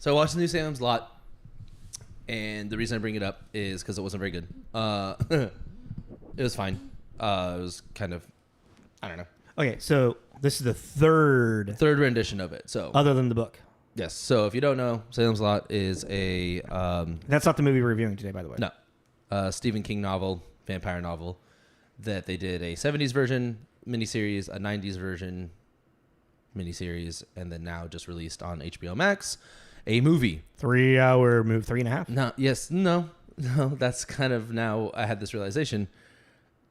So I watched the new Salem's Lot, and the reason I bring it up is because it wasn't very good. It was fine. It was kind of, I don't know. Okay, so this is the third rendition of it. So other than the book. Yes. So if you don't know, Salem's Lot is a that's not the movie we're reviewing today, by the way. No, Stephen King novel, vampire novel, that they did a 70s version miniseries, a 90s version miniseries, and then now just released on HBO Max, a movie. 3 hour movie, 3.5. No, yes, no. That's kind of now I had this realization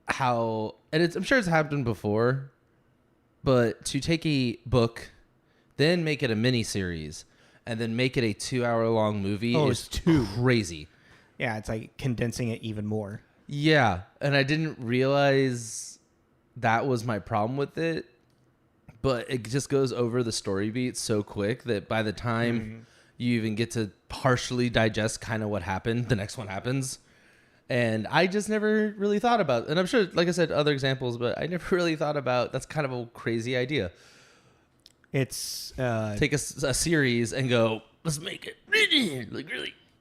how, and I'm sure it's happened before, but to take a book, then make it a mini series, and then make it a 2 hour long movie is too crazy. Yeah, it's like condensing it even more. Yeah, and I didn't realize that was my problem with it, but it just goes over the story beats so quick that by the time you even get to partially digest kind of what happened, the next one happens. And I just never really thought about, and I'm sure, like I said, other examples, but I never really thought about, that's kind of a crazy idea. It's take a series and go, let's make it really.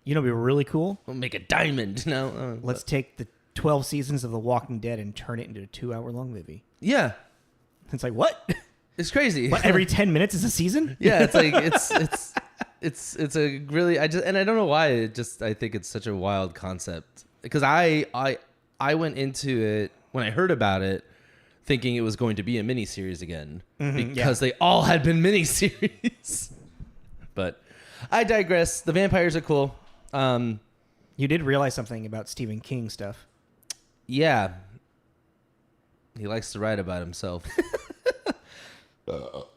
You know, it'd be really cool. We'll make a diamond. No, let's take the 12 seasons of The Walking Dead and turn it into a 2 hour long movie. Yeah, it's like what? It's crazy. But every 10 minutes is a season. Yeah, it's like it's a really I don't know why I think it's such a wild concept because I went into it when I heard about it thinking it was going to be a mini series again because they all had been mini series. But I digress. The vampires are cool. You did realize something about Stephen King stuff. Yeah. He likes to write about himself.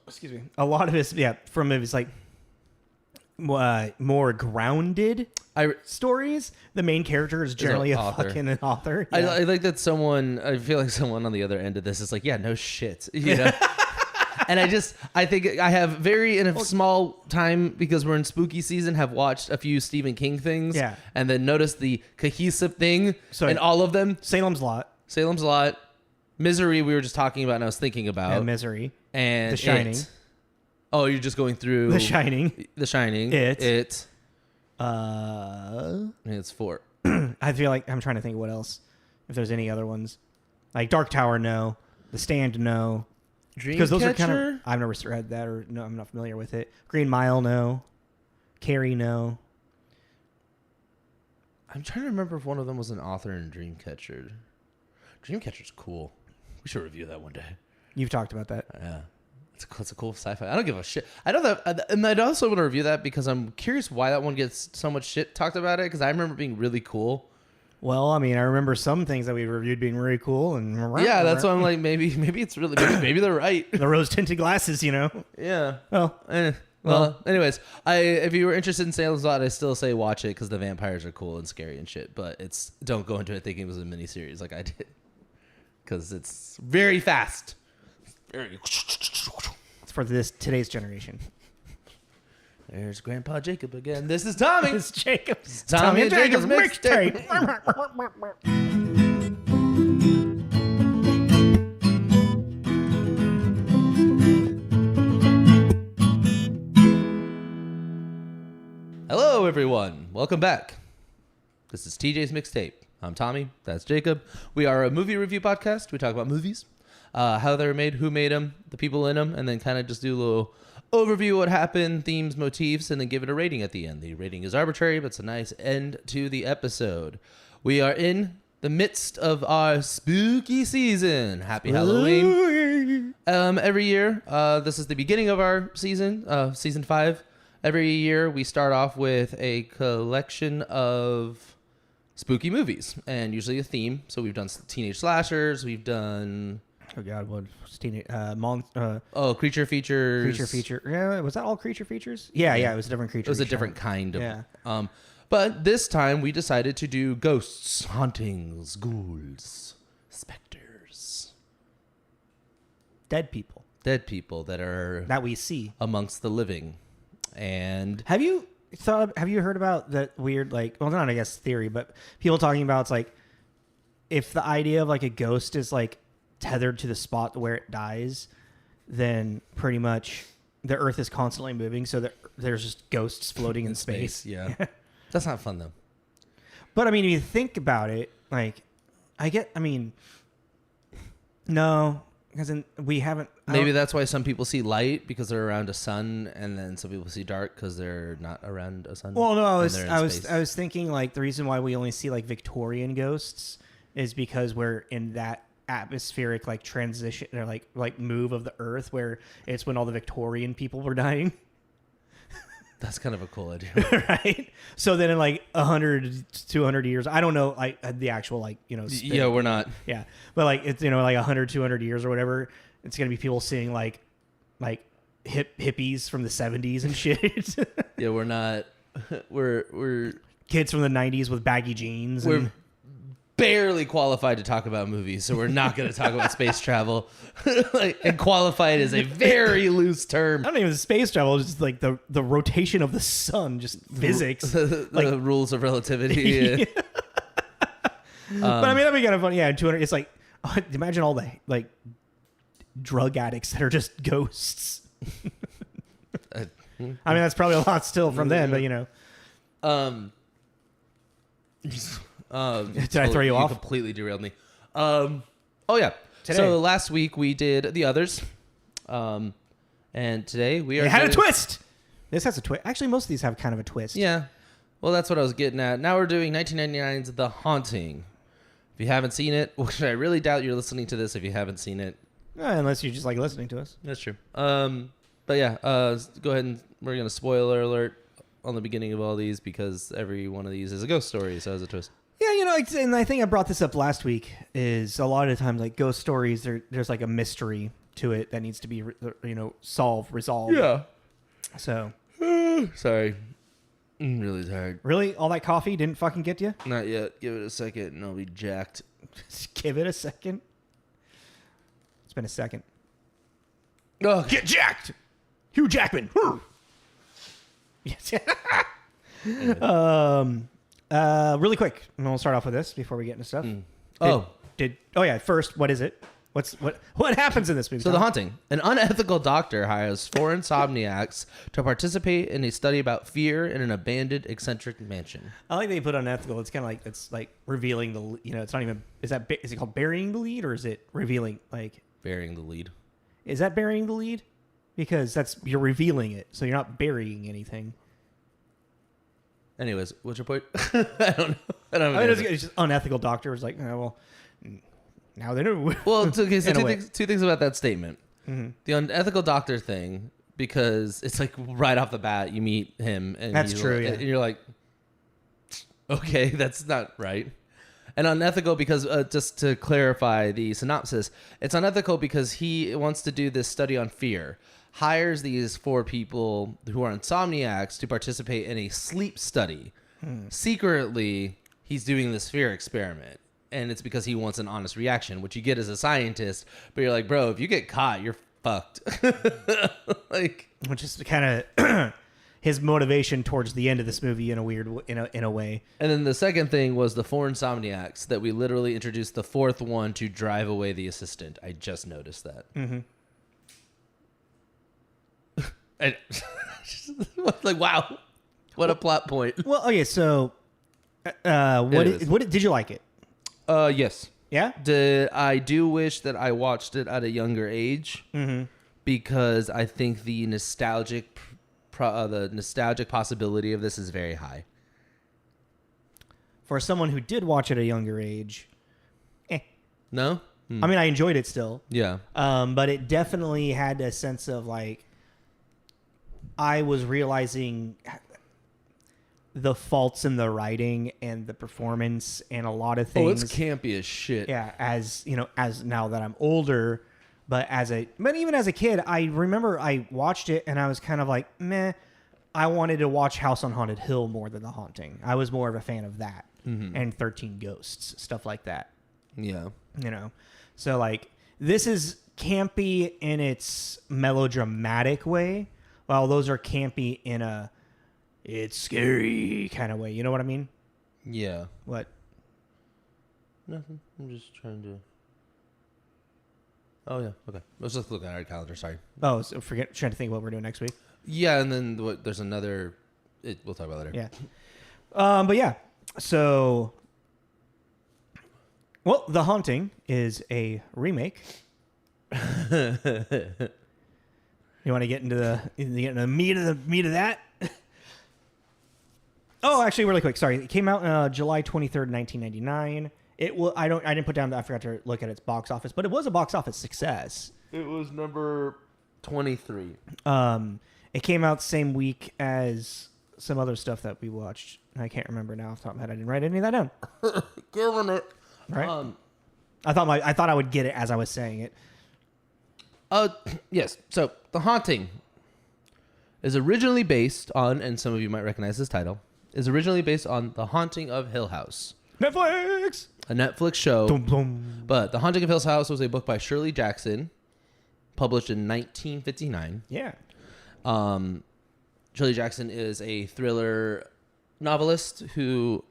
Excuse me. A lot of his, from his like more grounded stories. The main character is generally fucking an author. Yeah. I like that I feel like someone on the other end of this is like, yeah, no shit. You know? And I think I have in a small time, because we're in spooky season, have watched a few Stephen King things. Yeah. And then noticed the cohesive thing in all of them. Salem's Lot. Misery, we were just talking about and I was thinking about. And Misery. And The Shining. Oh, you're just going through. The Shining. It. It's 4. I feel like I'm trying to think of what else. If there's any other ones. Like Dark Tower, no. The Stand, no. Because those are kind of, I've never read that, or no, I'm not familiar with it. Green Mile, no. Carrie, no. I'm trying to remember if one of them was an author in Dreamcatcher. Dreamcatcher's cool. We should review that one day. You've talked about that. Yeah. It's a cool sci-fi. I don't give a shit. I know that, and I'd also want to review that because I'm curious why that one gets so much shit talked about it, because I remember it being really cool. Well, I mean, I remember some things that we reviewed being really cool, and yeah, that's why I'm like, maybe it's really maybe they're right. The rose-tinted glasses, you know. Yeah. Well, anyways, if you were interested in Salem's Lot, I still say watch it because the vampires are cool and scary and shit. But don't go into it thinking it was a miniseries like I did, because it's very fast. It's for today's generation. There's Grandpa Jacob again. This is Tommy. It's Jacob. Tommy and Jacob's mixtape. Hello, everyone. Welcome back. This is TJ's Mixtape. I'm Tommy. That's Jacob. We are a movie review podcast. We talk about movies, how they were made, who made them, the people in them, and then kind of just do a little overview what happened, themes, motifs, and then give it a rating at the end. The rating is arbitrary, but it's a nice end to the episode. We are in the midst of our spooky season. Happy Halloween. Every year, this is the beginning of our season, season 5. Every year, we start off with a collection of spooky movies, and usually a theme. So we've done teenage slashers, we've done... Oh God, what creature features. Yeah, was that all creature features? Yeah, it was a different creature. It was a different kind of. Yeah. But this time we decided to do ghosts, hauntings, ghouls, specters, dead people that we see amongst the living. And have you heard about that weird, like, well, not I guess theory, but people talking about, it's like if the idea of like a ghost is like tethered to the spot where it dies, then pretty much the Earth is constantly moving, so there's just ghosts floating in space. Yeah. That's not fun, though. But, I mean, if you think about it, like, no, because we haven't... Maybe that's why some people see light, because they're around a sun, and then some people see dark because they're not around a sun. Well, no, I was thinking, like, the reason why we only see, like, Victorian ghosts is because we're in that atmospheric, like, transition, or, like move of the Earth, where it's when all the Victorian people were dying. That's kind of a cool idea. Right? So then in like 100, 200 years, I don't know, like the actual, like, spin. Yeah, we're not. Yeah. But like, it's, like 100, 200 years or whatever, it's going to be people seeing like hippies from the 70s and shit. Yeah, we're not. We're kids from the 90s with baggy jeans. We're barely qualified to talk about movies, so we're not going to talk about space travel. And qualified is a very loose term. I don't even space travel, it's just like the rotation of the sun, just physics. The rules of relativity. Yeah. But I mean, that'd be kind of funny. Yeah, 200. It's like, imagine all the like drug addicts that are just ghosts. I mean, that's probably a lot still from then, but did I throw you off? Completely derailed me. Oh yeah. Today. So last week we did The Others, and today we are. It had a twist. This has a twist. Actually, most of these have kind of a twist. Yeah. Well, that's what I was getting at. Now we're doing 1999's The Haunting. If you haven't seen it, which I really doubt you're listening to this if you haven't seen it. Unless you just like listening to us. That's true. But yeah, go ahead and we're gonna spoiler alert on the beginning of all these because every one of these is a ghost story, so has a twist. Yeah, and I think I brought this up last week, is a lot of the times, like, ghost stories, there's, like, a mystery to it that needs to be, resolved. Yeah. So. Sorry. I'm really tired. Really? All that coffee didn't fucking get you? Not yet. Give it a second and I'll be jacked. Just give it a second. It's been a second. Oh, get jacked! Hugh Jackman! Yes. Really quick, and we'll start off with this before we get into stuff. First, what is it? What happens in this movie? So, The Haunting. An unethical doctor hires 4 insomniacs to participate in a study about fear in an abandoned, eccentric mansion. I like that you put unethical. It's kind of like revealing the. It's not even. Is it called burying the lead, or is it revealing? Like burying the lead. Is that burying the lead? Because you're revealing it, so you're not burying anything. Anyways, what's your point? I don't know. It's just unethical doctor. It's like, now they know. Well, okay, so two things about that statement. Mm-hmm. The unethical doctor thing, because it's like right off the bat, you meet him. And that's true, yeah. And you're like, okay, that's not right. And unethical because, just to clarify the synopsis, it's unethical because he wants to do this study on fear. Hires these 4 people who are insomniacs to participate in a sleep study. Secretly, he's doing this fear experiment. And it's because he wants an honest reaction, which you get as a scientist. But you're like, bro, if you get caught, you're fucked. Which is kind of his motivation towards the end of this movie in a way. And then the second thing was the 4 insomniacs that we literally introduced the 4th one to drive away the assistant. I just noticed that. Mm-hmm. Like, wow, what a plot point. Well, okay, so what did you like it? Yes. Yeah? I do wish that I watched it at a younger age, because I think the nostalgic possibility of this is very high. For someone who did watch it at a younger age, No? I mean, I enjoyed it still. Yeah. But it definitely had a sense of, like, I was realizing the faults in the writing and the performance and a lot of things. Oh, it's campy as shit. Yeah, as now that I'm older, but even as a kid, I remember I watched it and I was kind of like, meh. I wanted to watch House on Haunted Hill more than The Haunting. I was more of a fan of that and 13 Ghosts, stuff like that. Yeah. So like this is campy in its melodramatic way, while those are campy in a it's scary kind of way. You know what I mean? Yeah. What? Nothing. I'm just trying to... Oh yeah. Okay. Let's just look at our calendar. Sorry. Oh, so trying to think what we're doing next week. Yeah, and then there's another. We'll talk about later. Yeah. But yeah. So, well, The Haunting is a remake. You want to get into the meat of that? Oh, actually, really quick. Sorry, it came out July 23rd, 1999. I didn't put down. I forgot to look at its box office, but it was a box office success. It was number 23. It came out the same week as some other stuff that we watched. I can't remember now off the top of my head. I didn't write any of that down. Killing it. Right. I thought I would get it as I was saying it. Yes. So, The Haunting is originally based on, and some of you might recognize this title, is originally based on The Haunting of Hill House. Netflix! A Netflix show. Dum, dum. But The Haunting of Hill House was a book by Shirley Jackson, published in 1959. Yeah. Shirley Jackson is a thriller novelist who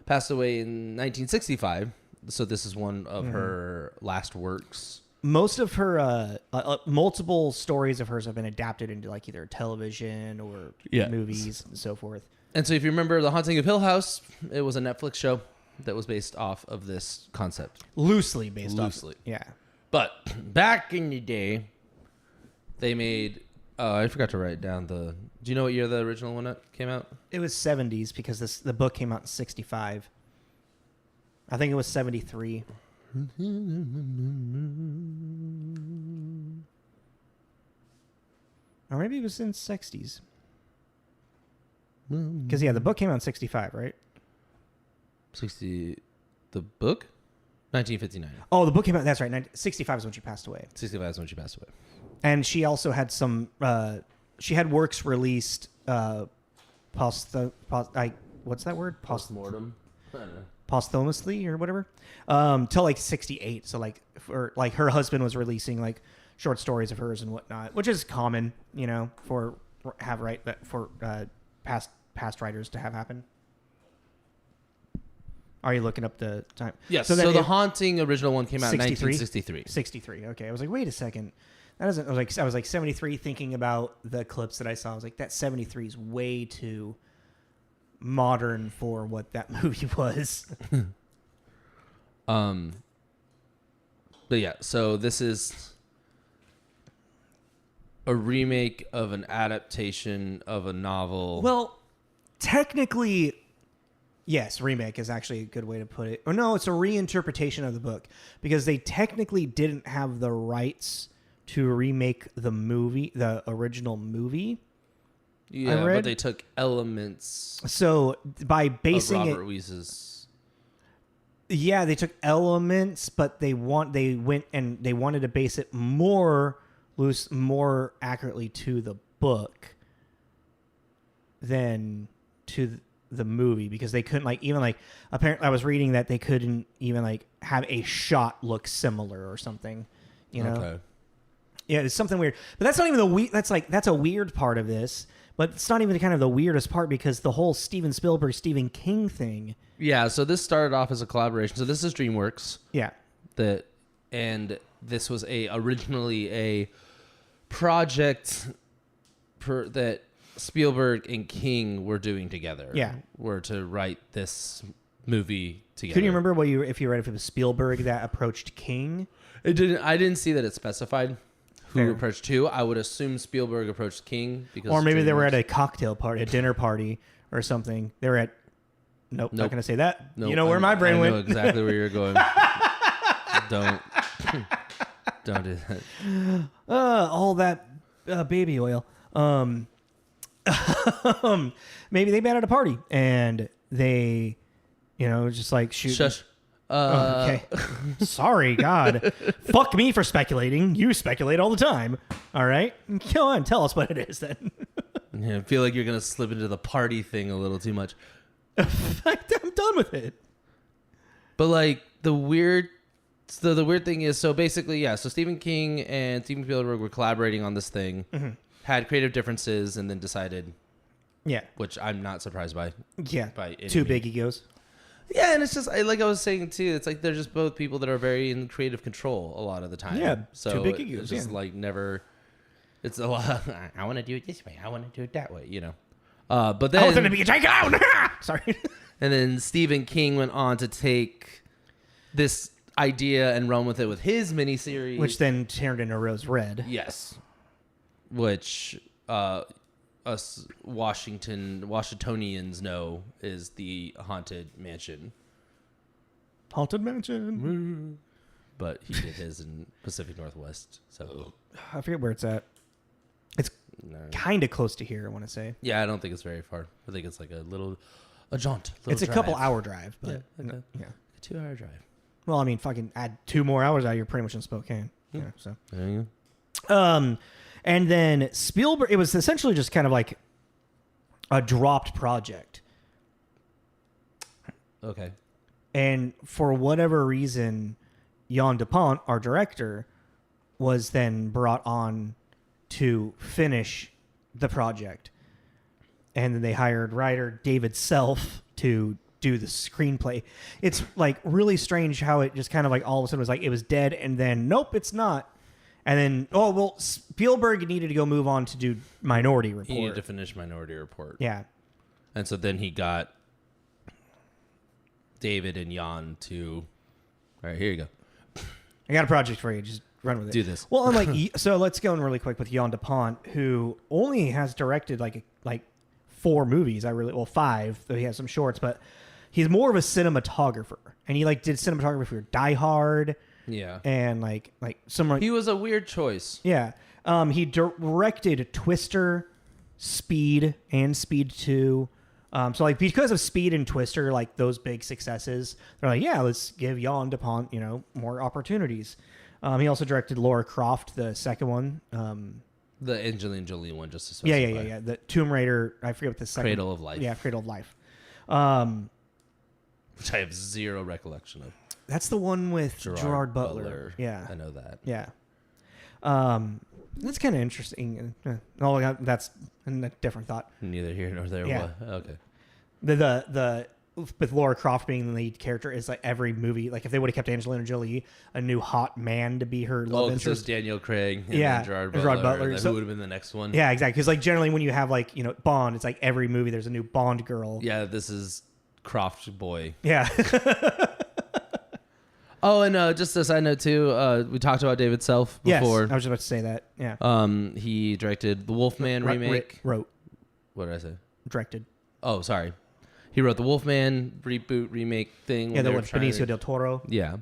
passed away in 1965. So this is one of her last works. Most of her multiple stories of hers have been adapted into like either television or movies and so forth. And so if you remember The Haunting of Hill House, it was a Netflix show that was based off of this concept. Loosely based off. Yeah. But back in the day, they made... I forgot to write down the... Do you know what year the original one came out? It was 70s because the book came out in 65. I think it was 73. Or maybe it was in 60s. Because, the book came out in 65, right? 60... The book? 1959. Oh, the book came out... That's right. 65 is when she passed away. 65 is when she passed away. And she also had some... she had works released... what's that word? Postmortem? I don't know. Posthumously or whatever, till like 68. So like her husband was releasing like short stories of hers and whatnot, which is common, for past writers to have happen. Are you looking up the time? Yes. So The Haunting original one came out in 1963. 63. Okay. I was like, wait a second. That doesn't. I was like 73. Thinking about the clips that I saw, I was like, that 73 is way too modern for what that movie was. But yeah, so this is a remake of an adaptation of a novel. Well, technically, yes, remake is actually a good way to put it. Or no, it's a reinterpretation of the book because they technically didn't have the rights to remake the movie, the original movie. Yeah, but they took elements. So by basing of Robert Weese's. Yeah, they took elements, but they wanted to base it more accurately to the book than to the movie because they couldn't apparently I was reading that they couldn't even have a shot look similar or something, Okay. Yeah, it's something weird, but that's not even that's a weird part of this. But it's not even kind of the weirdest part because the whole Steven Spielberg, Stephen King thing. Yeah, so this started off as a collaboration. So this is DreamWorks. Yeah. And this was originally a project that Spielberg and King were doing together. Yeah. Were to write this movie together. Can you remember if you read if it was Spielberg that approached King? I didn't see that it specified who approached who. I would assume Spielberg approached King because, or maybe they were at a cocktail party, a dinner party, or something. They were at. Nope. Not going to say that. Nope, you know where my brain went. I know exactly where you're going. Don't do that. All that baby oil. Maybe they met at a party and they, just like shoot. Shush. Okay. Sorry, God. Fuck me for speculating. You speculate all the time. All right. Go on. Tell us what it is then. Yeah, I feel like you're going to slip into the party thing a little too much. I'm done with it. But the weird thing is, so basically, yeah, so Stephen King and Steven Spielberg were collaborating on this thing, had creative differences, and then decided, yeah, which I'm not surprised by. Yeah. By any Two big egos. Yeah, and it's just like I was saying too. It's like they're just both people that are very in creative control a lot of the time. Yeah, so two big egos, it's just like never. It's a lot. I want to do it this way. I want to do it that way. You know. But then I was going to be a tycoon. Sorry. And then Stephen King went on to take this idea and run with it with his miniseries, Which then turned into Rose Red. Yes. Which us Washingtonians know is the Haunted Mansion. Haunted Mansion. But he did his in Pacific Northwest. So I forget where it's at. It's kind of close to here, I want to say. Yeah, I don't think it's very far. I think it's like a jaunt. It's a couple hour drive. But a 2-hour drive. Well, I mean, fucking add 2 more hours out, you're pretty much in Spokane. Yeah, so. There you go. And then Spielberg, it was essentially just kind of like a dropped project. Okay. And for whatever reason, Jan de Pont, our director, was then brought on to finish the project. And then they hired writer David Self to do the screenplay. It's like really strange how it just kind of like all of a sudden was like it was dead and then nope, it's not. And then Spielberg needed to go move on to do Minority Report. He needed to finish Minority Report. Yeah. And so then he got David and Jan to all right, here you go. I got a project for you. Just run with it. Do this. Well, I'm like, so let's go in really quick with Jan de Pont, who only has directed like 4 movies. 5. Though he has some shorts, but he's more of a cinematographer, and he like did cinematography for Die Hard. Yeah. And like some. He was a weird choice. Yeah. He directed Twister, Speed, and Speed 2. So like because of Speed and Twister, like those big successes, they're like, yeah, let's give Jan de Pont, more opportunities. He also directed Lara Croft, the second one. The Angelina Jolie one, just to specify. Yeah. The Tomb Raider. I forget what the second. Cradle of Life. Yeah, Cradle of Life. Which I have zero recollection of. That's the one with Gerard Butler. Yeah, I know that. Yeah. That's kind of interesting. That's a different thought. Neither here nor there. Yeah. Okay. The with Lara Croft being the lead character is like every movie. Like if they would have kept Angelina Jolie, a new hot man to be her love interest. It's Daniel Craig. And Gerard Butler. So, who would have been the next one? Yeah, exactly. Because like generally when you have like Bond, it's like every movie there's a new Bond girl. Yeah, this is Croft boy. Yeah. Oh, and just a side note too, we talked about David Self before. Yes, I was just about to say that. Yeah. He directed the Wolfman remake. Wrote. What did I say? Directed. Oh, sorry. He wrote the Wolfman reboot remake thing. Yeah, that was Benicio del Toro. Yeah,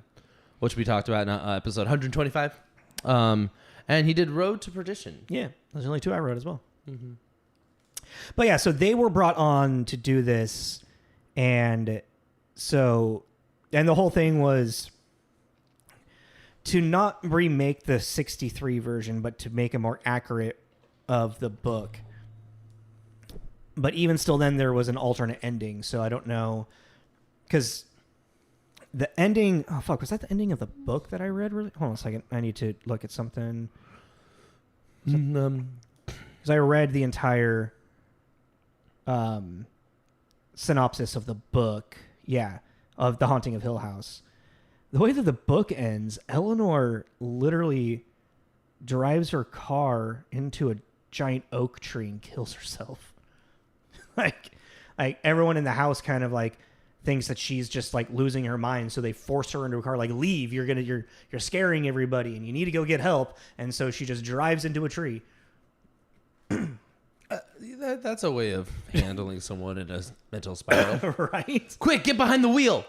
which we talked about in episode 125. And he did Road to Perdition. Yeah, there's only 2 I wrote as well. Mm-hmm. But yeah, so they were brought on to do this, and the whole thing was to not remake the 63 version, but to make a more accurate of the book. But even still, then there was an alternate ending. So I don't know, because the ending. Oh fuck! Was that the ending of the book that I read? Really? Hold on a second. I need to look at something. Because I read the entire synopsis of the book. Yeah, of The Haunting of Hill House. The way that the book ends, Eleanor literally drives her car into a giant oak tree and kills herself. like everyone in the house kind of like thinks that she's just like losing her mind, so they force her into a car, like, leave, you're scaring everybody and you need to go get help. And so she just drives into a tree. That's a way of handling someone in a mental spiral. Right? Quick, get behind the wheel.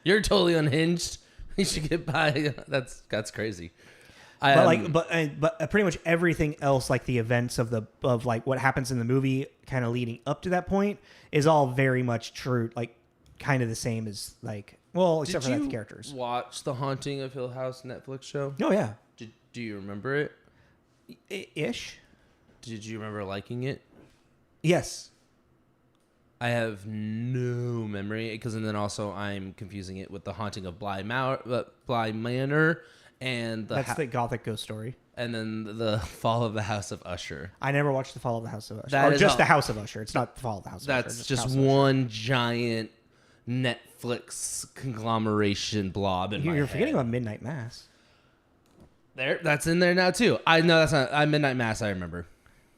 You're totally unhinged. You should get by. That's crazy. But pretty much everything else, like the events of like what happens in the movie, kind of leading up to that point, is all very much true. Like, kind of the same as like, well, except for the characters. Did you watch the Haunting of Hill House Netflix show? Oh yeah. Do you remember it? Ish. Did you remember liking it? Yes. I have no memory, because and then also I'm confusing it with The Haunting of Bly Manor and that's the Gothic ghost story. And then the Fall of the House of Usher. I never watched the Fall of the House of Usher. That or is just the House of Usher. It's not the Fall of the House of Usher. That's just one giant Netflix conglomeration blob in my head. You're forgetting about Midnight Mass. That's in there now too. I know that's not Midnight Mass. I remember.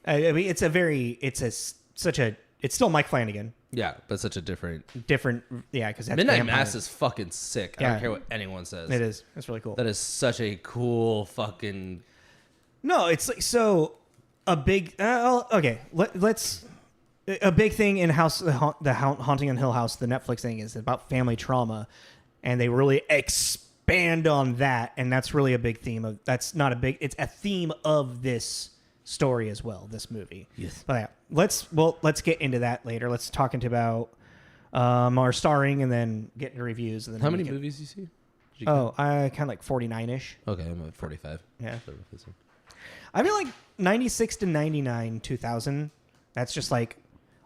I mean, it's still Mike Flanagan. Yeah, but such a different. Yeah, because Midnight Mass is fucking sick. I don't care what anyone says. It is. It's really cool. That is such a cool fucking. No, it's like so a big. Okay, let's. A big thing in the Haunting on Hill House, the Netflix thing, is about family trauma, and they really expand on that, and that's really a big theme of. That's not a big. It's a theme of this story as well. This movie. Yes. But yeah, let's get into that later. Let's talk about our starring, and then get into reviews. And then how many movies do you see? I kind of like 49-ish. Okay, I'm at 45. Yeah. I feel like 96 to 99, 2000. That's just like.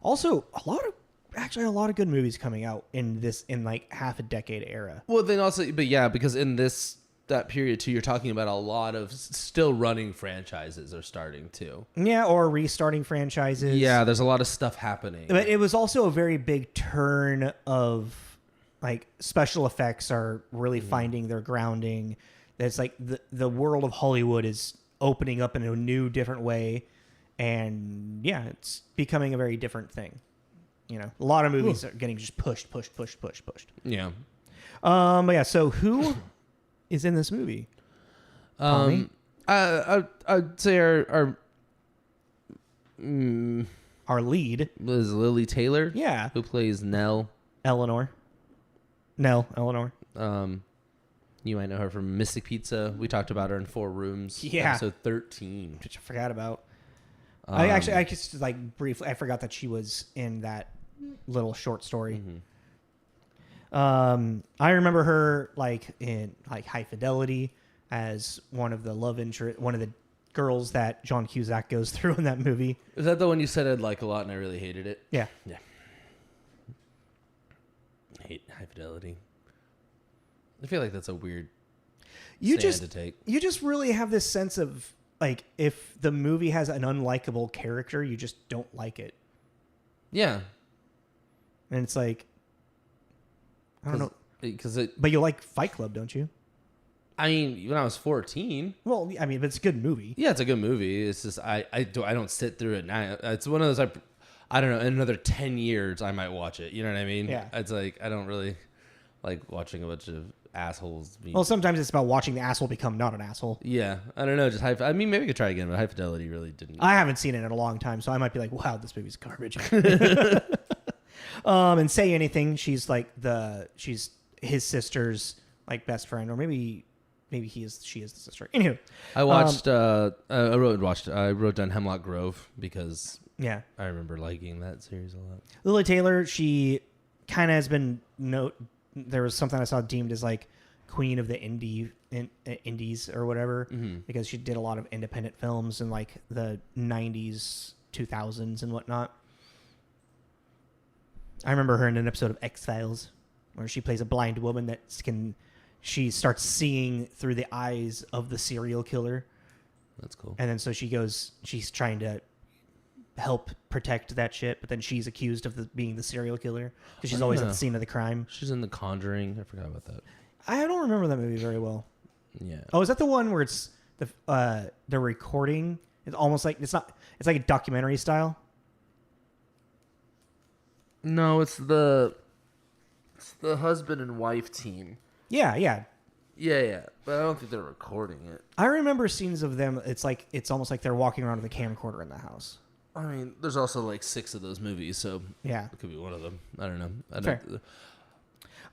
Also, a lot of good movies coming out in like half a decade era. Well, then also, but yeah, because in that period too, you're talking about a lot of still running franchises are starting too. Yeah, or restarting franchises. Yeah, there's a lot of stuff happening. But it was also a very big turn of like special effects are really finding their grounding. That's like the world of Hollywood is opening up in a new, different way. And yeah, it's becoming a very different thing. You know, a lot of movies are getting just pushed. Yeah. But yeah, so who is in this movie? I'd say our lead is Lili Taylor. Yeah. Who plays Eleanor. You might know her from Mystic Pizza. We talked about her in 4 Rooms. Yeah. Episode 13. Which I forgot about. I just like briefly, I forgot that she was in that little short story. Mm-hmm. I remember her like in like High Fidelity as one of the love interest, one of the girls that John Cusack goes through in that movie. Is that the one you said I'd like a lot and I really hated it? Yeah. Yeah. I hate High Fidelity. I feel like that's a weird stand to take. You just really have this sense of like if the movie has an unlikable character, you just don't like it. Yeah. And it's like, I don't know. But you like Fight Club, don't you? I mean, when I was 14. Well, I mean, but it's a good movie. Yeah, it's a good movie. It's just I don't sit through it now. It's one of those I don't know. In another 10 years, I might watch it. You know what I mean? Yeah. It's like I don't really like watching a bunch of assholes. Well, sometimes it's about watching the asshole become not an asshole. Yeah, I don't know. Just I mean, maybe I could try again, but High Fidelity really didn't. I haven't seen it in a long time, so I might be like, "Wow, this movie's garbage." And Say Anything. She's his sister's like best friend, or maybe she is the sister. Anywho, I watched. I wrote down Hemlock Grove because yeah, I remember liking that series a lot. Lili Taylor. She kind of has been there was something I saw deemed as like queen of the indies or whatever, because she did a lot of independent films in like the 90s, 2000s and whatnot. I remember her in an episode of X-Files where she plays a blind woman that she starts seeing through the eyes of the serial killer. That's cool. And then so she's trying to help protect that shit, but then she's accused of being the serial killer because she's always at the scene of the crime. She's in The Conjuring. I forgot about that. I don't remember that movie very well. Yeah. Oh, is that the one where it's the recording? It's almost like it's like a documentary style. No, it's the husband and wife team. Yeah. But I don't think they're recording it. I remember scenes of them. It's almost like they're walking around with a camcorder in the house. I mean, there's also like 6 of those movies, so yeah, it could be one of them. I don't know. Fair.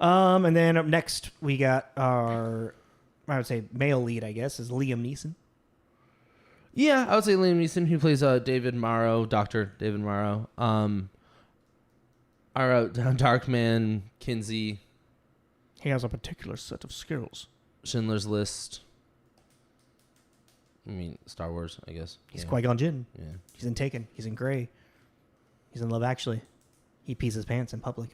And then up next we got our, I would say male lead, I guess, is Liam Neeson. Yeah, I would say Liam Neeson, who plays David Morrow, Dr. David Morrow. Our Dark Man, Kinsey. He has a particular set of skills. Schindler's List. I mean, Star Wars, I guess. He's Qui-Gon Jinn. Yeah. He's in Taken. He's in Grey. He's in Love Actually. He pees his pants in public.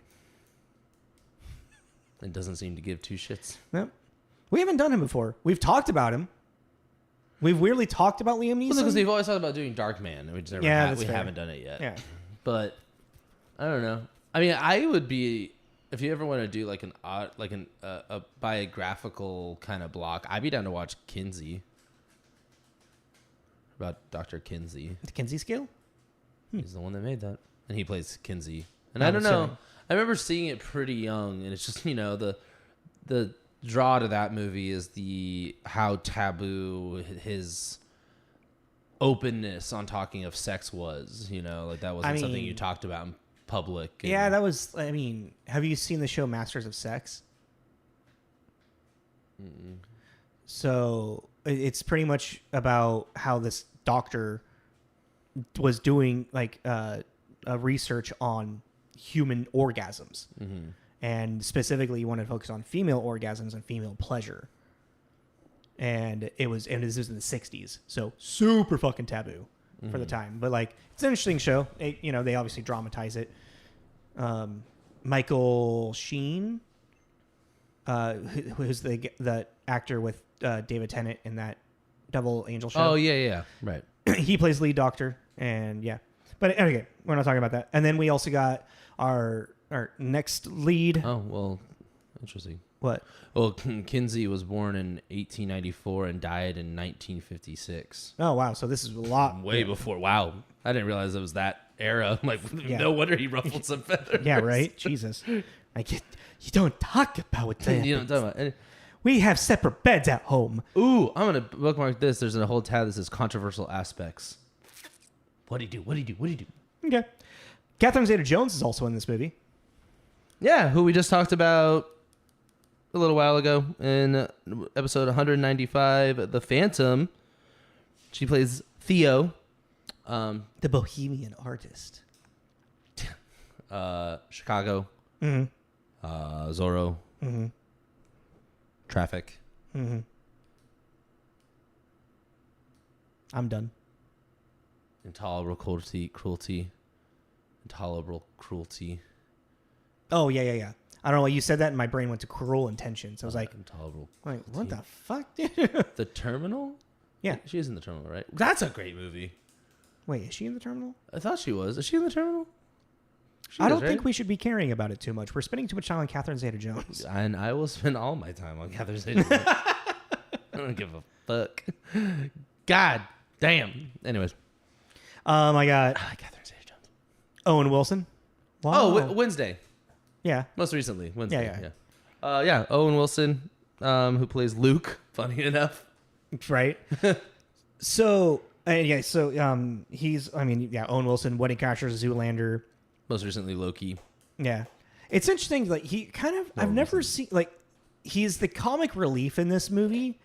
And doesn't seem to give 2 shits. Nope. We haven't done him before. We've talked about him. We've weirdly talked about Liam Neeson. Well, because we've always talked about doing Darkman, and we just never we haven't done it yet. Yeah. But I don't know. I mean, I would be, if you ever want to do like a biographical kind of block, I'd be down to watch Kinsey. About Dr. Kinsey. The Kinsey scale? He's the one that made that. And he plays Kinsey. And I don't know. I remember seeing it pretty young, and it's just, the draw to that movie is how taboo his openness on talking of sex was, like that wasn't something you talked about in public. Yeah, that was, have you seen the show Masters of Sex? Mm-mm. So it's pretty much about how this doctor was doing a research on human orgasms. Mm-hmm. And specifically, you want to focus on female orgasms and female pleasure. And this was in the 60s, so super fucking taboo for the time. But it's an interesting show. They obviously dramatize it. Michael Sheen, who's the actor with David Tennant in that Double Angel show. Oh yeah, right. He plays lead doctor, and yeah. But anyway, we're not talking about that. And then we also got our next lead. Oh, well, interesting. What? Well, Kinsey was born in 1894 and died in 1956. Oh, wow. So this is a lot. Way before. Wow. I didn't realize it was that era. No wonder he ruffled some feathers. Yeah, right? Jesus. You don't talk about that. You don't talk about it. We have separate beds at home. Ooh, I'm going to bookmark this. There's a whole tab that says controversial aspects. What'd he do? Okay. Catherine Zeta-Jones is also in this movie. Yeah, who we just talked about a little while ago in episode 195, The Phantom. She plays Theo. The Bohemian Artist. Chicago. Mm-hmm. Zorro. Mm-hmm. Traffic. Mm-hmm. I'm done. Intolerable cruelty. Intolerable cruelty. Oh, yeah. I don't know why you said that, and my brain went to Cruel Intentions. I was like, intolerable. What the fuck? The Terminal? Yeah. She is in The Terminal, right? That's a great movie. Wait, is she in The Terminal? I thought she was. Is she in The Terminal? I don't think we should be caring about it too much. We're spending too much time on Catherine Zeta-Jones. And I will spend all my time on Catherine Zeta-Jones. I don't give a fuck. God damn. Anyways. I got Catherine Zeta-Jones. Owen Wilson. Wow. Oh, Wednesday. Yeah. Most recently. Wednesday. Yeah. Owen Wilson, who plays Luke, funny enough. Right. he's, Owen Wilson, Wedding Crashers, Zoolander. Most recently, Loki. Yeah. It's interesting, he kind of, I've never seen, he's the comic relief in this movie,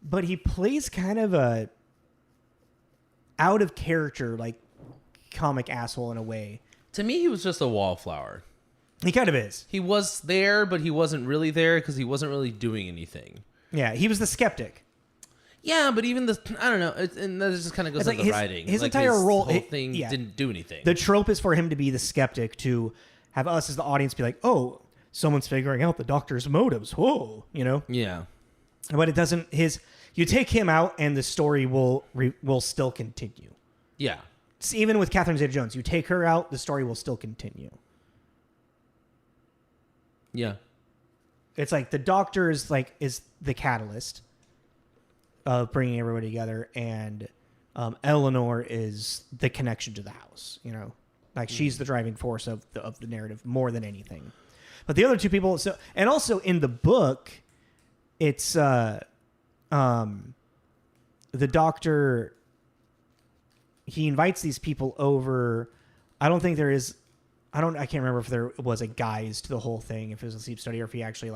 but he plays kind of a out of character, comic asshole in a way. To me, he was just a wallflower. He kind of is. He was there, but he wasn't really there because he wasn't really doing anything. Yeah, he was the skeptic. Yeah, but even I don't know. And that just kind of goes to the writing. His entire role, whole thing didn't do anything. The trope is for him to be the skeptic, to have us as the audience be like, oh, someone's figuring out the doctor's motives. Whoa, Yeah. But it doesn't. You take him out, and the story will still continue. Yeah. So even with Catherine Zeta-Jones, you take her out, the story will still continue. Yeah. It's the doctor is the catalyst of bringing everybody together, and Eleanor is the connection to the house. She's the driving force of the narrative more than anything. But the other two people, and also in the book, it's the doctor. He invites these people over. I can't remember if there was a guise to the whole thing, if it was a sleep study, or if he actually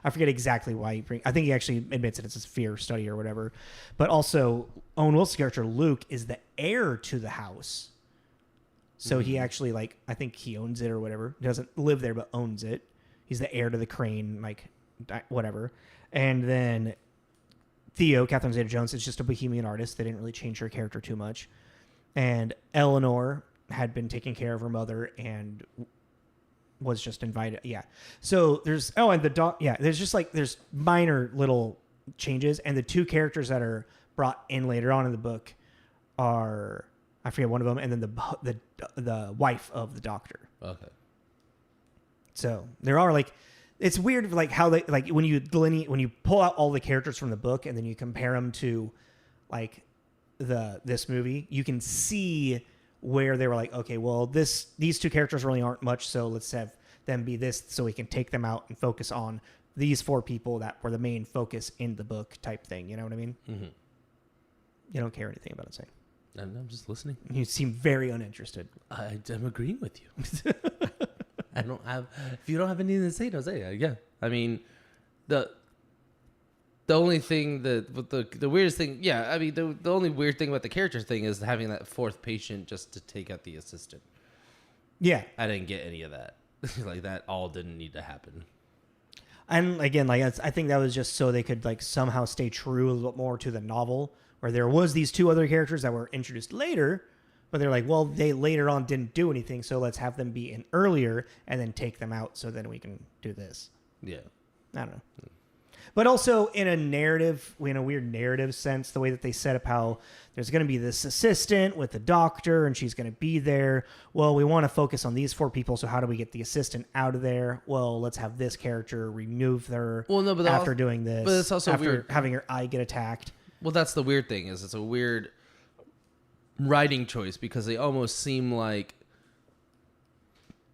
I forget exactly why I think he actually admits that it's a fear study or whatever. But also, Owen Wilson's character, Luke, is the heir to the house. So he actually, I think he owns it or whatever. He doesn't live there, but owns it. He's the heir to the crane, whatever. And then Theo, Catherine Zeta-Jones, is just a bohemian artist. They didn't really change her character too much. And Eleanor had been taking care of her mother and was just invited. Yeah. So there's and the dog. Yeah. There's just like there's minor little changes, and the two characters that are brought in later on in the book are I forget one of them, and then the wife of the doctor. Okay. So there are like it's weird like how they like when you pull out all the characters from the book and then you compare them to like this movie, you can see where they were like, okay, well these two characters really aren't much, so let's have them be this so we can take them out and focus on these four people that were the main focus in the book type thing. You know what I mean? Mm-hmm. You don't care anything about it, saying. I'm just listening. You seem very uninterested. I'm agreeing with you. I don't have. If you don't have anything to say, don't say it. Yeah. I mean, the only thing the weirdest thing. Yeah. I mean, the only weird thing about the character thing is having that fourth patient just to take out the assistant. Yeah. I didn't get any of that. Like that all didn't need to happen. And again, like I think that was just so they could like somehow stay true a little more to the novel, where there was these two other characters that were introduced later, but they're like, well, they later on didn't do anything, so let's have them be in earlier and then take them out so then we can do this. Yeah. I don't know. But also in a weird narrative sense, the way that they set up how there's going to be this assistant with the doctor and she's going to be there. Well, we want to focus on these four people, so how do we get the assistant out of there? Well, let's have this character remove her after doing this. But it's also after weird. having her eye get attacked. Well, that's the weird thing is it's a weird writing choice because they almost seem like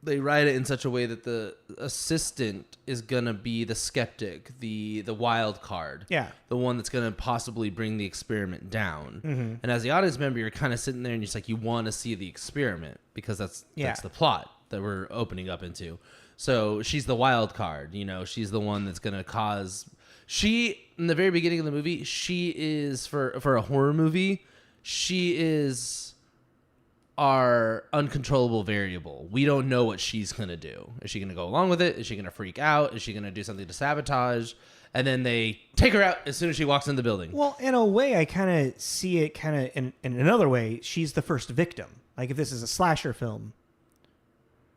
they write it in such a way that the assistant is going to be the skeptic, the wild card. Yeah. The one that's going to possibly bring the experiment down. Mm-hmm. And as the audience member, you're kind of sitting there and you're just like, you want to see the experiment because that's the plot that we're opening up into. So she's the wild card, she's the one that's going to cause... in the very beginning of the movie, she is, for a horror movie, she is our uncontrollable variable. We don't know what she's going to do. Is she going to go along with it? Is she going to freak out? Is she going to do something to sabotage? And then they take her out as soon as she walks in the building. Well, in a way, I kind of see it in another way. She's the first victim. Like if this is a slasher film.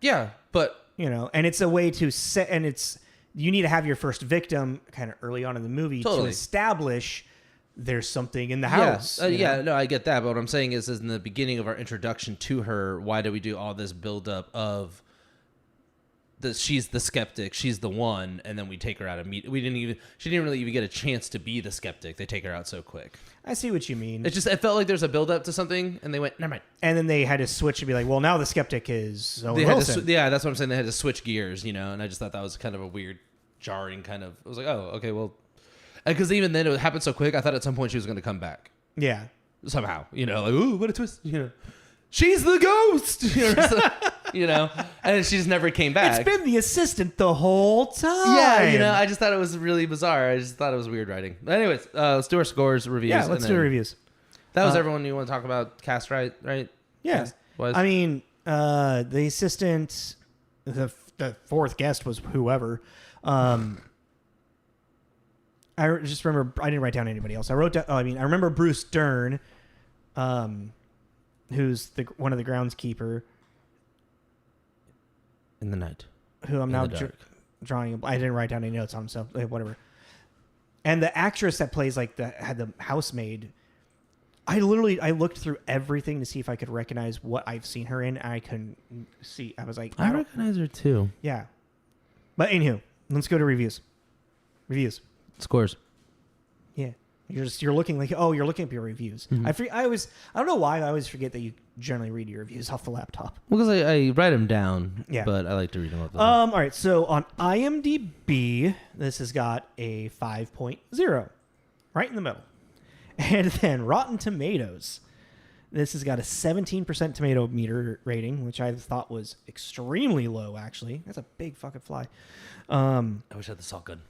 Yeah, but... and it's a way to set... And it's... You need to have your first victim kind of early on in the movie to establish there's something in the house. No, I get that. But what I'm saying is in the beginning of our introduction to her, why do we do all this buildup of she's the skeptic, she's the one, and then we take her out immediately. She didn't really even get a chance to be the skeptic. They take her out so quick. I see what you mean. It felt like there's a buildup to something, and they went, never mind. And then they had to switch and be like, well, now the skeptic is Owen Wilson. That's what I'm saying. They had to switch gears, and I just thought that was kind of a weird, jarring kind of... I was like, oh, okay, well... Because even then, it happened so quick, I thought at some point she was going to come back. Yeah. Somehow. Like, ooh, what a twist. She's the ghost! And she just never came back. It's been the assistant the whole time. Yeah, I just thought it was really bizarre. I just thought it was weird writing. But anyways, let's do our scores, reviews. Yeah, let's do reviews. That was everyone you want to talk about cast, right? Yeah. I mean, the assistant, the fourth guest was whoever. I just remember, I didn't write down anybody else. I remember Bruce Dern, who's one of the groundskeeper. In the night. Who I'm now drawing. I didn't write down any notes on him, so whatever. And the actress that plays had the housemaid, I looked through everything to see if I could recognize what I've seen her in. And I couldn't see. I was like, I recognize her too. Yeah. But anywho, let's go to reviews. Scores. Yeah. You're looking like, you're looking up your reviews. Mm-hmm. I don't know why, I always forget that you generally read your reviews off the laptop. Well, because I write them down, yeah. But I like to read them off the All right, so on IMDb, this has got a 5.0, right in the middle. And then Rotten Tomatoes, this has got a 17% tomato meter rating, which I thought was extremely low, actually. That's a big fucking fly. I wish I had the salt gun.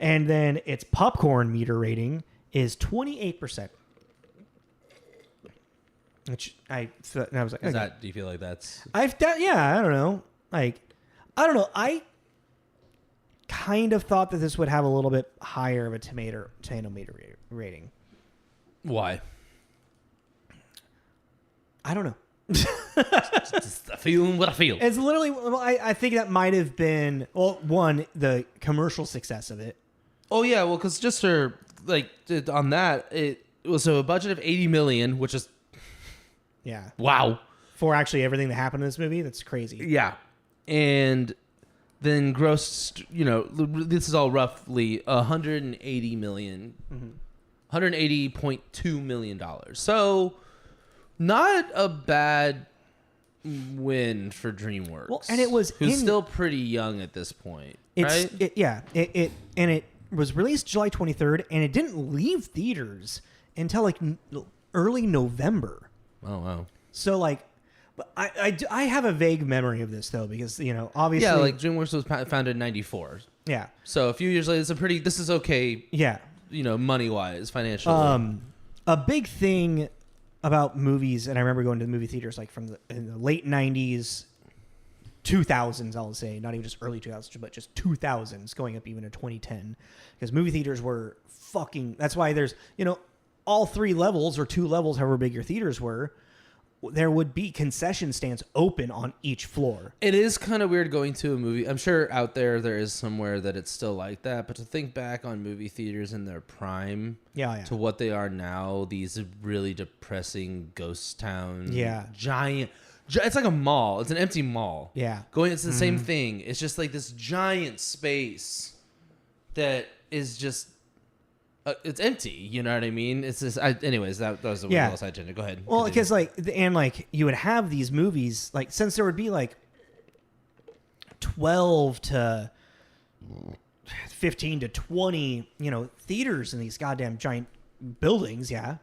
And then its popcorn meter rating is 28%. Which I was like, okay. Do you feel like that's... I don't know. I don't know. I kind of thought that this would have a little bit higher of a tomato meter rating. Why? I don't know. Just feeling what I feel. It's literally, well, I think that might have been, well, one, the commercial success of it. Oh yeah, well, because just for like on that, it was a budget of $80 million, which is wow for actually everything that happened in this movie. That's crazy. Yeah, and then grossed, this is all roughly $180 million, $180.2 million. So not a bad win for DreamWorks. Well, and it was who's still pretty young at this point, right? It was released July 23rd, and it didn't leave theaters until like early November. Oh wow! So like, but I have a vague memory of this though, because obviously, yeah, like DreamWorks was founded in '94. Yeah. So a few years later, this is okay. Yeah. Money wise, financially. A big thing about movies, and I remember going to the movie theaters like in the late 90s. 2000s, I'll say, not even just early 2000s, but just 2000s, going up even to 2010, because movie theaters were fucking. That's why there's all 3 levels or 2 levels, however big your theaters were. There would be concession stands open on each floor. It is kind of weird going to a movie. I'm sure out there is somewhere that it's still like that, but to think back on movie theaters in their prime, to what they are now, these really depressing ghost town, giant. It's like a mall. It's an empty mall. Yeah. It's the same thing. It's just like this giant space that is just, it's empty. You know what I mean? It's just, anyways, that was a weird little side tangent. Go ahead. Well, because you would have these movies, like, since there would be like 12 to 15 to 20, theaters in these goddamn giant buildings. Yeah.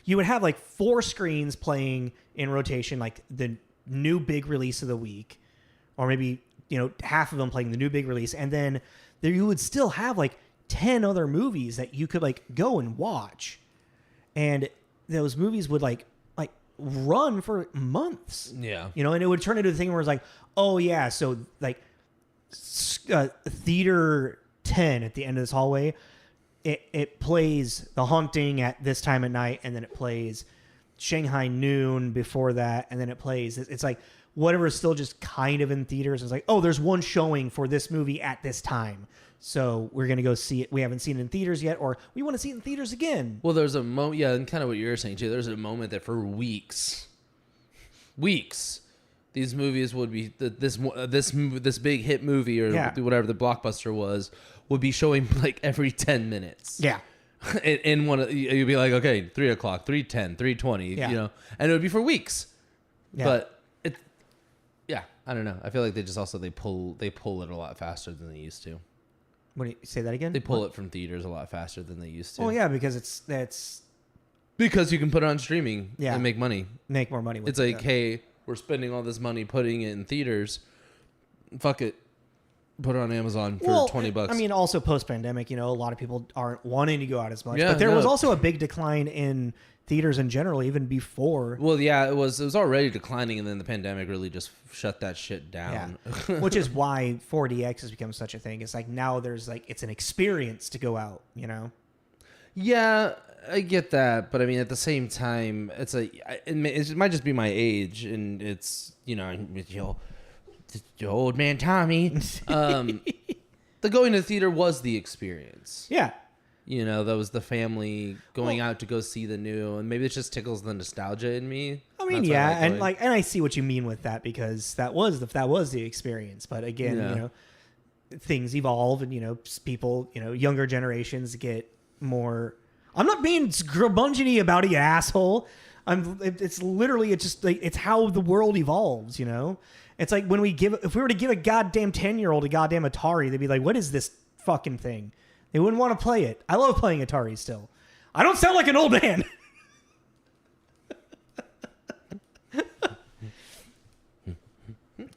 You would have like 4 screens playing in rotation, like the new big release of the week, or maybe, half of them playing the new big release. And then there you would still have like 10 other movies that you could like go and watch. And those movies would like run for months. Yeah. And it would turn into a thing where it's like, oh yeah. So like theater 10 at the end of this hallway, it plays The Haunting at this time at night, and then it plays Shanghai Noon before that, and then it plays. It's like whatever is still just kind of in theaters. It's like, oh, there's one showing for this movie at this time, so we're going to go see it. We haven't seen it in theaters yet, or we want to see it in theaters again. Well, there's a moment, and kind of what you're saying too. There's a moment that for weeks, these movies would be this big hit movie or whatever the blockbuster was would be showing like every 10 minutes. Yeah. In one, you'd be like, okay, 3 o'clock, 3:10, 3:20, and it would be for weeks. Yeah. But I don't know. I feel like they pull it a lot faster than they used to. What do you say that again? They pull it from theaters a lot faster than they used to. Oh yeah, because because you can put it on streaming and make money. Make more money with it. It's like, hey, we're spending all this money putting it in theaters. Fuck it. Put it on Amazon for $20. I mean, also post-pandemic, a lot of people aren't wanting to go out as much. But there was also a big decline in theaters in general, even before. Well, yeah, it was already declining, and then the pandemic really just shut that shit down. Yeah. Which is why 4DX has become such a thing. It's like now there's like, it's an experience to go out, Yeah, I get that, but I mean, at the same time, it might just be my age, and it's your old man Tommy. The going to the theater was the experience. Yeah, that was the family going out to go see the new, and maybe it just tickles the nostalgia in me. I mean, and I see what you mean with that, because that was the experience. But again, things evolve, and people, younger generations get more. I'm not being curmudgeon-y about it, you asshole. It's literally, it's how the world evolves, It's like if we were to give a goddamn 10-year-old a goddamn Atari, they'd be like, what is this fucking thing? They wouldn't want to play it. I love playing Atari still. I don't sound like an old man.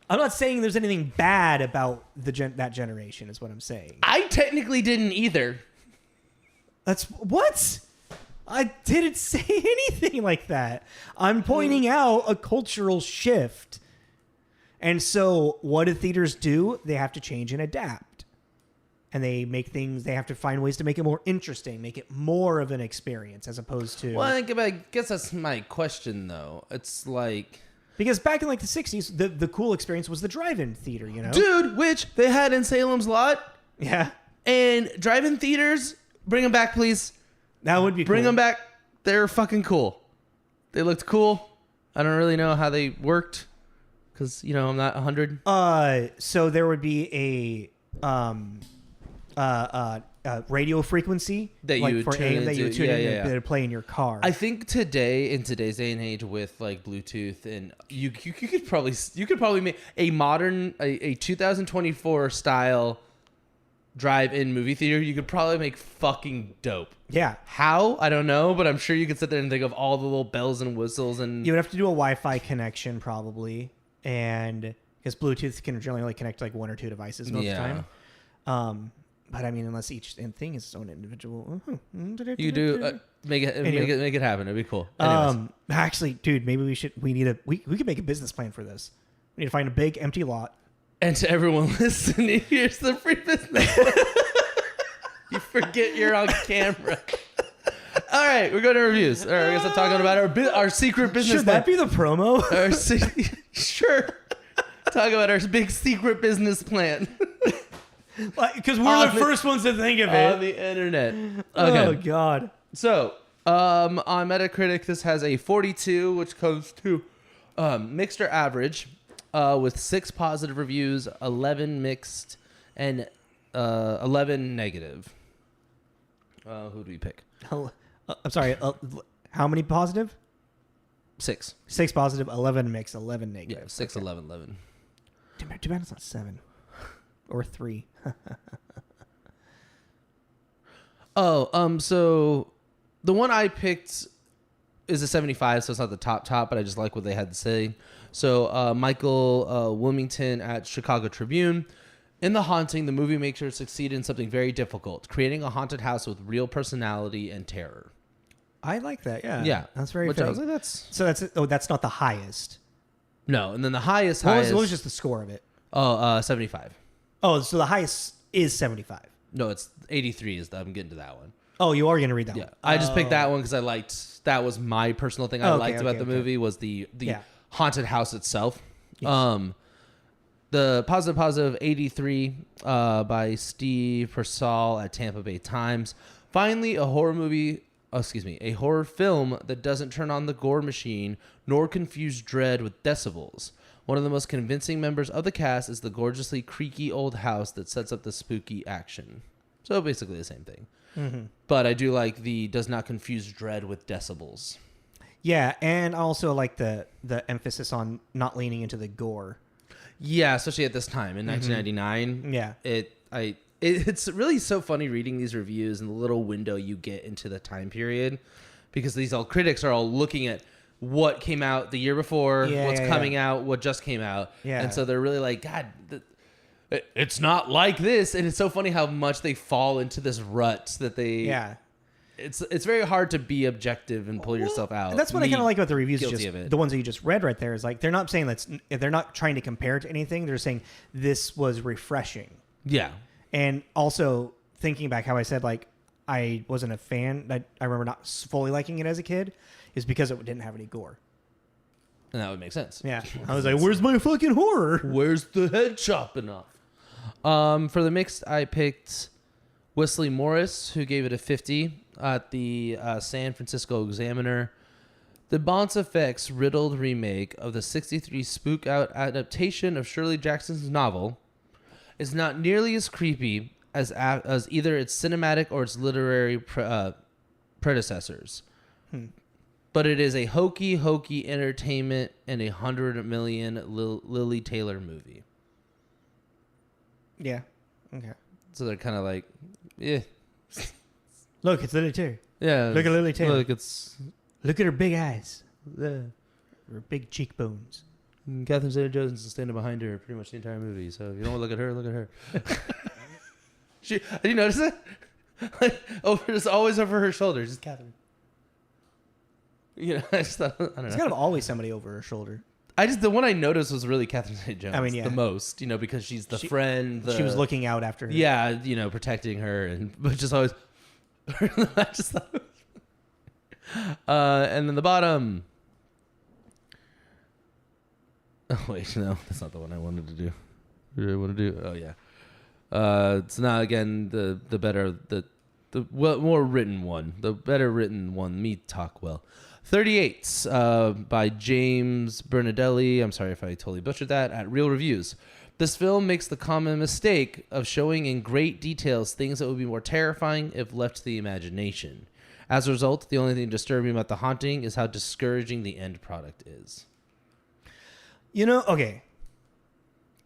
I'm not saying there's anything bad about that generation, is what I'm saying. I technically didn't either. That's what? I didn't say anything like that. I'm pointing out a cultural shift. And so what do theaters do? They have to change and adapt. and they have to find ways to make it more interesting, make it more of an experience as opposed to. Well, I guess that's my question though. It's like. Because back in like the 60s, the cool experience was the drive-in theater, you know? Dude, which they had in Salem's Lot. Yeah. And drive-in theaters, bring them back, please. That would be Bring cool. them back. They're fucking cool. They looked cool. I don't really know how they worked because, I'm not 100. So there would be a radio frequency that you would tune that you would tune in and play in your car. I think in today's day and age with like Bluetooth and you could probably make a modern a 2024 style drive-in movie theater. You could probably make fucking dope. Yeah. How? I don't know, but I'm sure you could sit there and think of all the little bells and whistles and you would have to do a Wi-Fi connection probably, and because Bluetooth can generally only connect to like one or two devices most of the time. But I mean, unless each thing is its own individual, you do make it happen. It'd be cool. Anyways. Actually, dude, maybe we could make a business plan for this. We need to find a big empty lot. And to everyone listening, here's the free business. You forget you're on camera. All right, we're going to reviews. All right, I guess I'm talking about our secret business. Should that be the promo? Sure. Talk about our big secret business plan. Because we're the first ones to think of it on the internet. Okay. Oh God. So on Metacritic, this has a 42, which comes to mixed or average, with 6 positive reviews, 11 mixed, and 11 negative. Who do we pick? I'm sorry. How many positive? 6. 6 positive, 11 mixed, 11 negative. Yeah, 6, okay. 11. Too bad it's not 7 or 3. So the one I picked is a 75, so it's not the top, but I just like what they had to say. So Michael Wilmington at Chicago Tribune. In The Haunting, the movie makers succeed in something very difficult, creating a haunted house with real personality and terror. I like that, yeah. Yeah. That's very Which fitting. I was like, that's not the highest. No, and then the highest... What was just the score of it? 75. Oh, so the highest is 75. No, it's 83 I'm getting to that one. Oh, you are going to read that one? I just picked that one because I liked... That was my personal thing I liked about the movie was the haunted house itself. Yes. The positive 83 by Steve Persall at Tampa Bay Times. Finally, a horror film that doesn't turn on the gore machine nor confuse dread with decibels. One of the most convincing members of the cast is the gorgeously creaky old house that sets up the spooky action. So basically the same thing. Mm-hmm. But I do like the does not confuse dread with decibels. Yeah, and also like the emphasis on not leaning into the gore. Yeah, especially at this time in 1999. Yeah. It's really so funny reading these reviews and the little window you get into the time period because these critics are all looking at what came out the year before, what's coming out, what just came out. Yeah. And so they're really like, God, it's not like this. And it's so funny how much they fall into this rut that they... Yeah. It's very hard to be objective and pull yourself out. That's what I kind of like about the reviews. The ones that you just read right there is like, they're not saying they're not trying to compare it to anything. They're saying this was refreshing. Yeah. And also thinking back how I said, like, I wasn't a fan. I remember not fully liking it as a kid is because it didn't have any gore. And that would make sense. Yeah. I was like, where's my fucking horror? Where's the head chopping off? For the mixed, I picked Wesley Morris, who gave it a 50 at the San Francisco Examiner. The Bont effects riddled remake of the 63 spook out adaptation of Shirley Jackson's novel is not nearly as creepy as either its cinematic or its literary predecessors. But it is a hokey entertainment and a $100 million Lili Taylor movie. Yeah. Okay. So they're kind of like, yeah. Look, it's Lili Taylor. Yeah. Look at Lili Taylor. Look at her big eyes. Yeah. Her big cheekbones. Catherine Zeta-Jones is standing behind her pretty much the entire movie. So if you don't want to look at her, look at her. Did you notice that? It's always over her shoulders. Just Catherine. I just thought, I don't know. It's kind of always somebody over her shoulder. The one I noticed was really Catherine Zeta-Jones. I mean, yeah. The most, because she's the friend. She was looking out after her. Yeah, protecting her, but just always. I just thought. And then the bottom. Oh wait, no, that's not the one I wanted to do. What did I want to do? Oh yeah. It's not again the better the more written one, the better written one. Me talk well. 38 by James Bernadelli. I'm sorry if I totally butchered that. At Real Reviews. This film makes the common mistake of showing in great details things that would be more terrifying if left to the imagination. As a result, the only thing disturbing about The Haunting is how discouraging the end product is. Okay.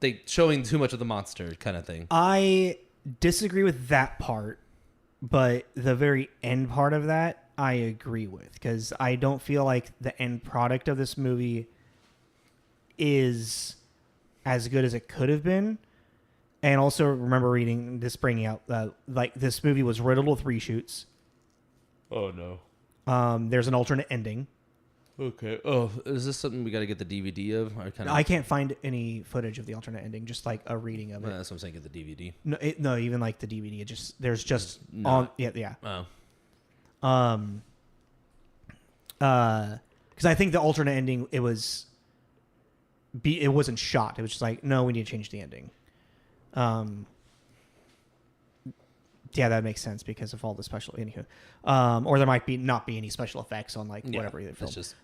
They showing too much of the monster kind of thing. I disagree with that part, but the very end part of that, I agree with, because I don't feel like the end product of this movie is as good as it could have been. And also remember reading this, bringing out this movie was riddled with reshoots. Oh no. There's an alternate ending. Okay. Oh, is this something we got to get the DVD of? I can't find any footage of the alternate ending, just like a reading of it. That's what I'm saying. Get the DVD. No, even like the DVD. There's just no. on. Yeah. Oh. Because I think the alternate ending, it wasn't shot. It was just like, no, we need to change the ending. Yeah, that makes sense because of all the special. Anywho, or there might not be any special effects on whatever they filmed. Just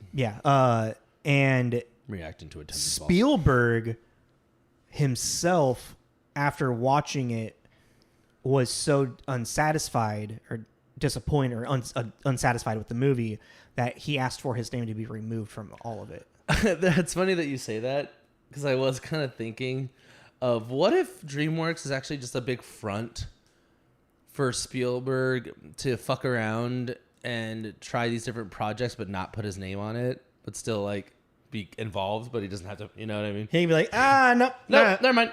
and reacting to a Spielberg himself, after watching it, was so unsatisfied or disappointed or unsatisfied with the movie that he asked for his name to be removed from all of it. That's funny that you say that, because I was kind of thinking of what if DreamWorks is actually just a big front for Spielberg to fuck around and try these different projects but not put his name on it, but still be involved, but he doesn't have to, you know what I mean? He'd be like, nope, never mind.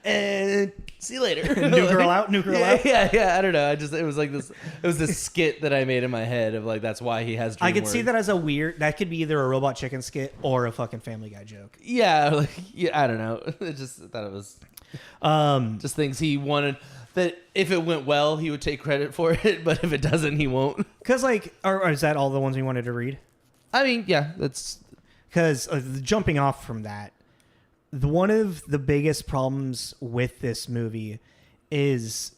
And see you later. New girl out. Yeah. I don't know. It was this skit that I made in my head of that's why he has DreamWorks. I could see that as that could be either a Robot Chicken skit or a fucking Family Guy joke. Yeah, I don't know. I just thought it was just things he wanted. That if it went well, he would take credit for it, but if it doesn't, he won't. Because, or is that all the ones we wanted to read? I mean, yeah, that's... Because jumping off from that, one of the biggest problems with this movie is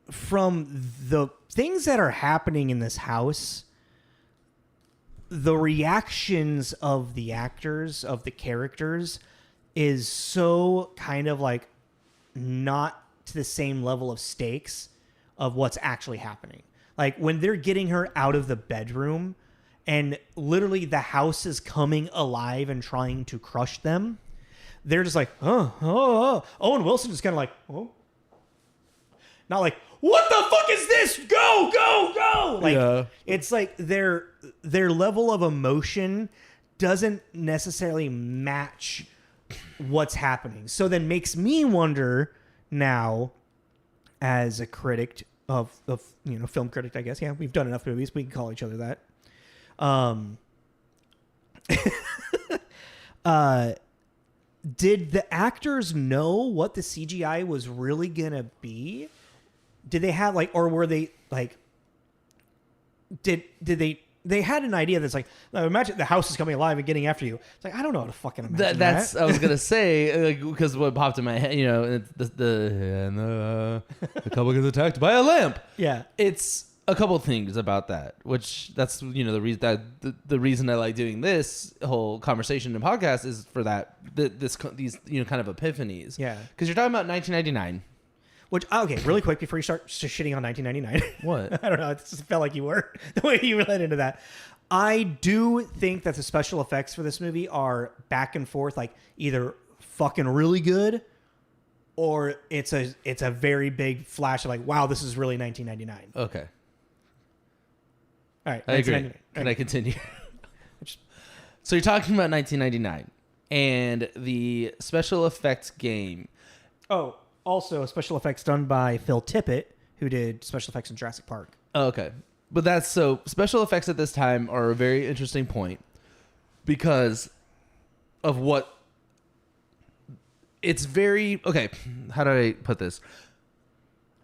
from the things that are happening in this house, the reactions of the actors, of the characters, is so kind of not to the same level of stakes of what's actually happening. When they're getting her out of the bedroom and literally the house is coming alive and trying to crush them, they're just oh. Owen Wilson is kind of oh. Not what the fuck is this? Go. Yeah. It's their level of emotion doesn't necessarily match what's happening. So then makes me wonder now, as a critic of film critic, I guess. Yeah, we've done enough movies. We can call each other that. Did the actors know what the CGI was really gonna be? Did they have or were they did they had an idea that's imagine the house is coming alive and getting after you. It's I don't know how to fucking imagine that. I was gonna say, because what popped in my head, the couple gets attacked by a lamp. Yeah, it's a couple things about that, which that's the reason I like doing this whole conversation and podcast is for these kind of epiphanies. Yeah, because you're talking about 1999. Which, okay, really quick before you start shitting on 1999. What? I don't know. It just felt like you were, the way you led into that. I do think that the special effects for this movie are back and forth, either fucking really good or it's a very big flash of wow, this is really 1999. Okay. All right. I agree. Can I continue? So you're talking about 1999 and the special effects game. Oh, also, special effects done by Phil Tippett, who did special effects in Jurassic Park. Oh, okay. But special effects at this time are a very interesting point because of what it's very okay. How do I put this?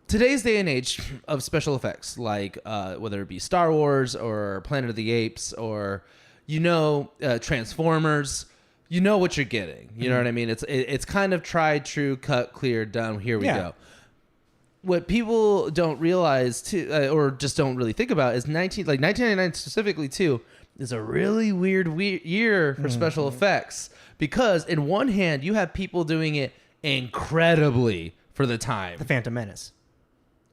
Today's day and age of special effects, like whether it be Star Wars or Planet of the Apes or Transformers, you know what you're getting. You know what I mean? It's kind of tried, true, cut, clear, done. Here we go. What people don't realize too, or just don't really think about, is 1999 specifically too, is a really weird year for special effects, because in one hand you have people doing it incredibly for the time. The Phantom Menace,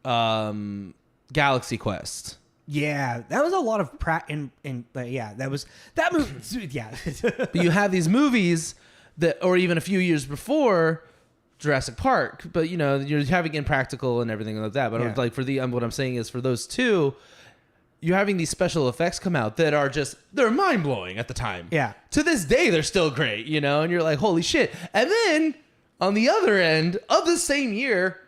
Galaxy Quest. Yeah, that was a lot of that was that movie. Yeah, but you have these movies that, or even a few years before Jurassic Park, but you're having impractical and everything like that. But like for what I'm saying is, for those two, you're having these special effects come out that are they're mind blowing at the time. Yeah. To this day, they're still great, and you're like, holy shit. And then on the other end of the same year,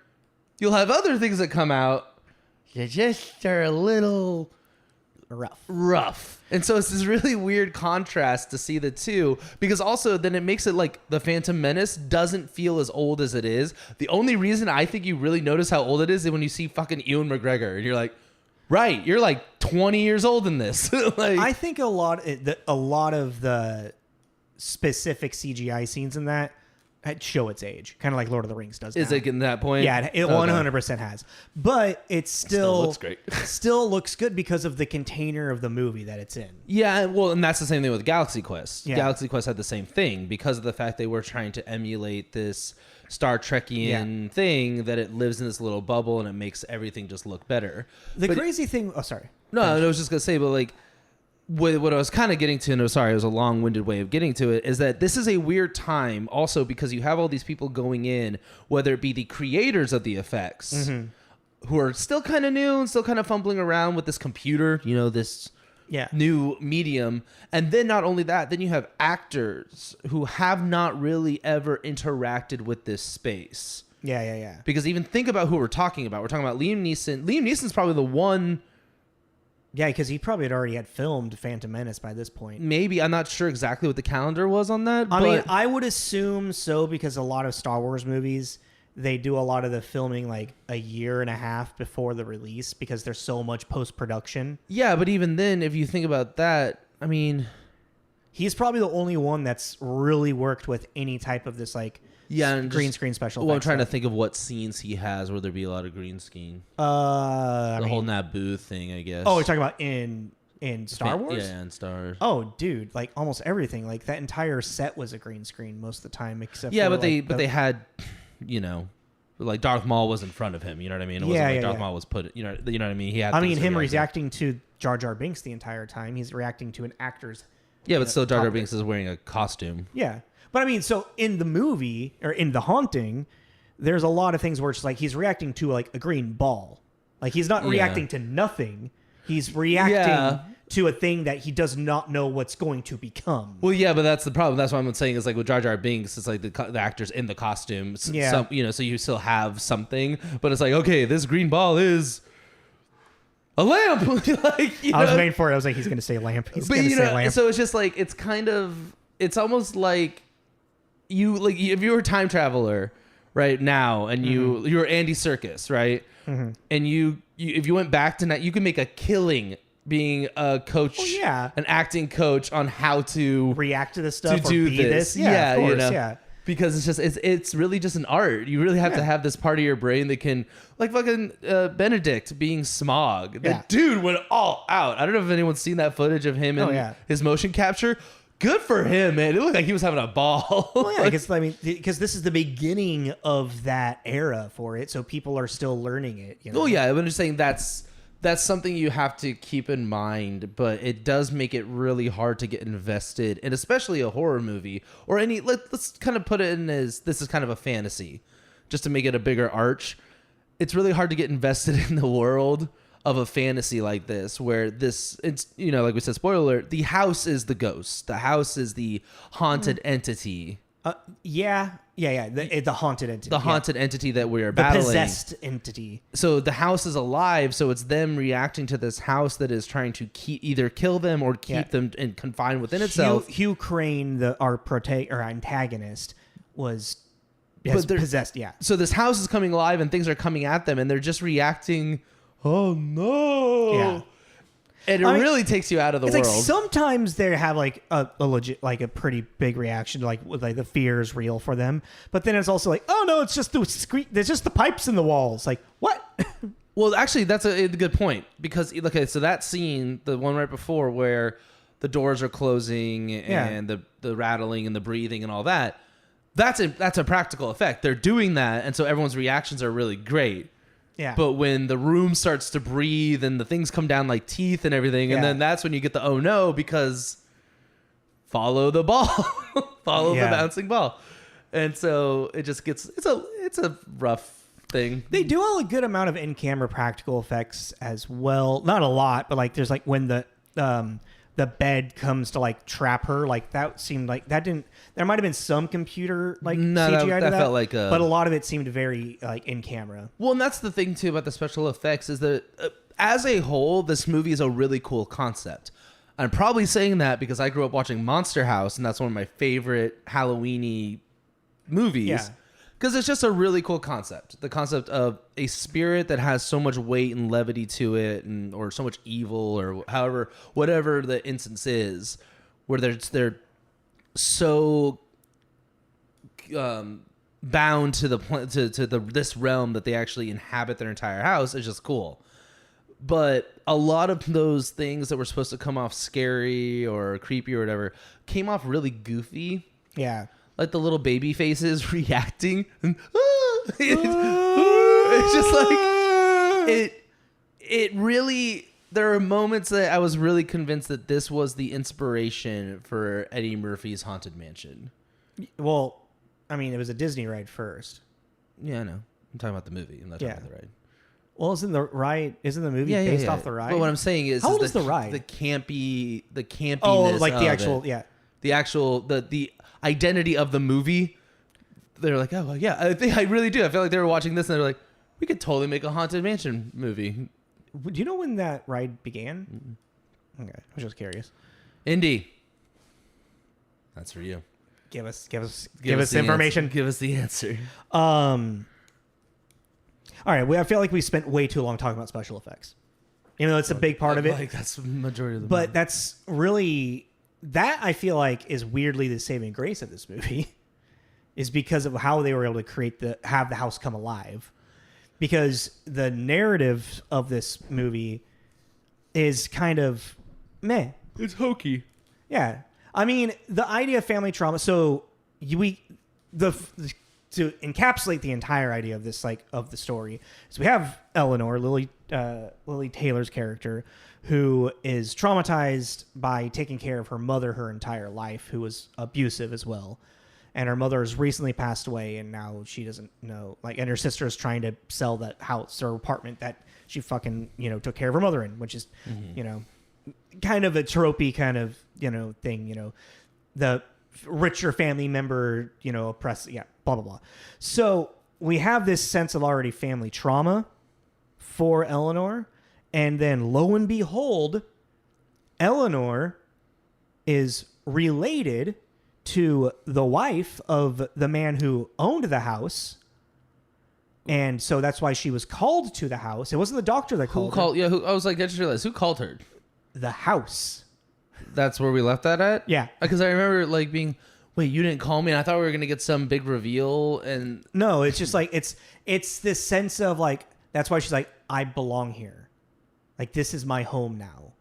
you'll have other things that come out that just are a little rough. And so it's this really weird contrast to see the two, because also then it makes it like the Phantom Menace doesn't feel as old as it is. The only reason I think you really notice how old it is when you see fucking Ewan McGregor, and you're like, right, you're like 20 years old in this. Like, I think a lot of the specific CGI scenes in that show its age, kind of like Lord of the Rings does. Is it getting that point? Yeah, it 100% has. But it still looks great. Still looks good because of the container of the movie that it's in. Yeah, well, and that's the same thing with Galaxy Quest. Yeah. Galaxy Quest had the same thing because of the fact they were trying to emulate this Star Trekian thing, that it lives in this little bubble and it makes everything just look better. Crazy thing... Oh, sorry. No, I was just going to say, but like, what I was kind of getting to, and it was a long-winded way of getting to it, is that this is a weird time also because you have all these people going in, whether it be the creators of the effects, who are still kind of new and still kind of fumbling around with this computer, this new medium. And then not only that, then you have actors who have not really ever interacted with this space. Yeah. Because even think about who we're talking about. We're talking about Liam Neeson. Liam Neeson's probably the one... Yeah, because he probably had filmed Phantom Menace by this point. Maybe. I'm not sure exactly what the calendar was on that. I mean, I would assume so, because a lot of Star Wars movies, they do a lot of the filming like a year and a half before the release because there's so much post-production. Yeah, but even then, if you think about that, I mean... He's probably the only one that's really worked with any type of this like green screen special effects. Well, I'm trying to think of what scenes he has where there'd be a lot of green screen. The whole Naboo thing, I guess. Oh, you're talking about in Star Wars? Yeah, in Star Wars. Oh, dude, like almost everything. Like that entire set was a green screen most of the time, except yeah, for, but they had, like Darth Maul was in front of him. You know what I mean? It wasn't like Darth Maul was put. You know what I mean? He had. Him reacting to Jar Jar Binks the entire time. He's reacting to an actor's. Yeah, but still, Jar Jar Binks is wearing a costume. Yeah. But I mean, so in the movie, or in The Haunting, there's a lot of things where it's like he's reacting to like a green ball. Like he's not reacting to nothing. He's reacting to a thing that he does not know what's going to become. Well, yeah, but that's the problem. That's what I'm saying is like with Jar Jar Binks, it's like the actor's in the costume. Yeah. So you still have something, but it's like, okay, this green ball is... a lamp. I was waiting for it. I was like, he's going to say lamp. He's going to say lamp. So it's just like, it's almost like if you were a time traveler right now and you were Andy Serkis, right? Mm-hmm. And if you went back to that, you could make a killing being a coach, an acting coach on how to react to this stuff, to do this. Yeah, of course, because it's really just an art. You really have to have this part of your brain that can, like fucking Benedict being Smog. The dude went all out. I don't know if anyone's seen that footage of him in his motion capture. Good for him, man. It looked like he was having a ball. Well, yeah, because this is the beginning of that era for it, so people are still learning it. Oh yeah, I'm just saying that's something you have to keep in mind, but it does make it really hard to get invested in, especially a horror movie or any. Let's kind of put it in as this is kind of a fantasy, just to make it a bigger arch. It's really hard to get invested in the world of a fantasy like this, where it's like we said, spoiler alert, the house is the ghost. The house is the haunted entity. Yeah. The haunted entity. The haunted entity that we're battling. The possessed entity. So the house is alive, so it's them reacting to this house that is trying to either kill them or keep them confined within itself. Hugh Crane, our antagonist, was possessed, yeah. So this house is coming alive and things are coming at them and they're just reacting, oh no. Yeah. And it really takes you out of the world. Like sometimes they have like a legit, like a pretty big reaction to like the fear is real for them. But then it's also like, oh no, it's just there's just the pipes in the walls. Like, what? Well, actually, that's a good point. Because, okay, so that scene, the one right before where the doors are closing and the rattling and the breathing and all that, that's a practical effect. They're doing that, and so everyone's reactions are really great. Yeah. But when the room starts to breathe and the things come down like teeth and everything, and then that's when you get the oh no, because follow the ball, follow the bouncing ball, and so it just gets it's a rough thing. They do a good amount of in-camera practical effects as well. Not a lot, but like there's like when the bed comes to like trap her, like that seemed like that didn't. There might have been some computer like CGI that felt like but a lot of it seemed very like in camera. Well, and that's the thing too about the special effects is that as a whole, this movie is a really cool concept. I'm probably saying that because I grew up watching Monster House, and that's one of my favorite Halloween-y movies. Yeah. Because it's just a really cool concept. The concept of a spirit that has so much weight and levity to it, or so much evil, or whatever the instance is, where they're so bound to this realm that they actually inhabit their entire house is just cool. But a lot of those things that were supposed to come off scary or creepy or whatever came off really goofy. Yeah. Like the little baby faces reacting. It's just like it really, there are moments that I was really convinced that this was the inspiration for Eddie Murphy's Haunted Mansion. Well, I mean, it was a Disney ride first. Yeah, I know. I'm talking about the movie. I'm not talking about the ride. Well, isn't the movie based off the ride? But what I'm saying is, how old is the ride? The campiness. Oh, like the actual, the identity of the movie. They're like, oh well, yeah, I really do. I feel like they were watching this and they're like, we could totally make a Haunted Mansion movie. Do you know when that ride began? Mm-hmm. Okay, I was just curious. Indy, that's for you. Give us information. Give us the answer. All right, I feel like we spent way too long talking about special effects. Even though it's a big part of it. Like that's the majority of the movie. That's really, that I feel like is weirdly the saving grace of this movie is because of how they were able to have the house come alive. Because the narrative of this movie is kind of meh. It's hokey. Yeah. I mean, the idea of family trauma, so to encapsulate the entire idea of this, like, of the story, so we have Eleanor, Lili Taylor's character, who is traumatized by taking care of her mother her entire life, who was abusive as well. And her mother has recently passed away, and now she doesn't know, like, and her sister is trying to sell that house or apartment that she fucking, took care of her mother in, which is, kind of a tropey kind of, thing, the richer family member, oppressed, blah, blah, blah. So we have this sense of already family trauma for Eleanor. And then lo and behold, Eleanor is related to the wife of the man who owned the house. And so that's why she was called to the house. It wasn't the doctor that called her. Yeah, I was like, I just realized, who called her? The house. That's where we left that at? Yeah. Because I remember like being, wait, you didn't call me? And I thought we were going to get some big reveal. And no, it's just like, it's this sense of like, that's why she's like, I belong here. Like, this is my home now.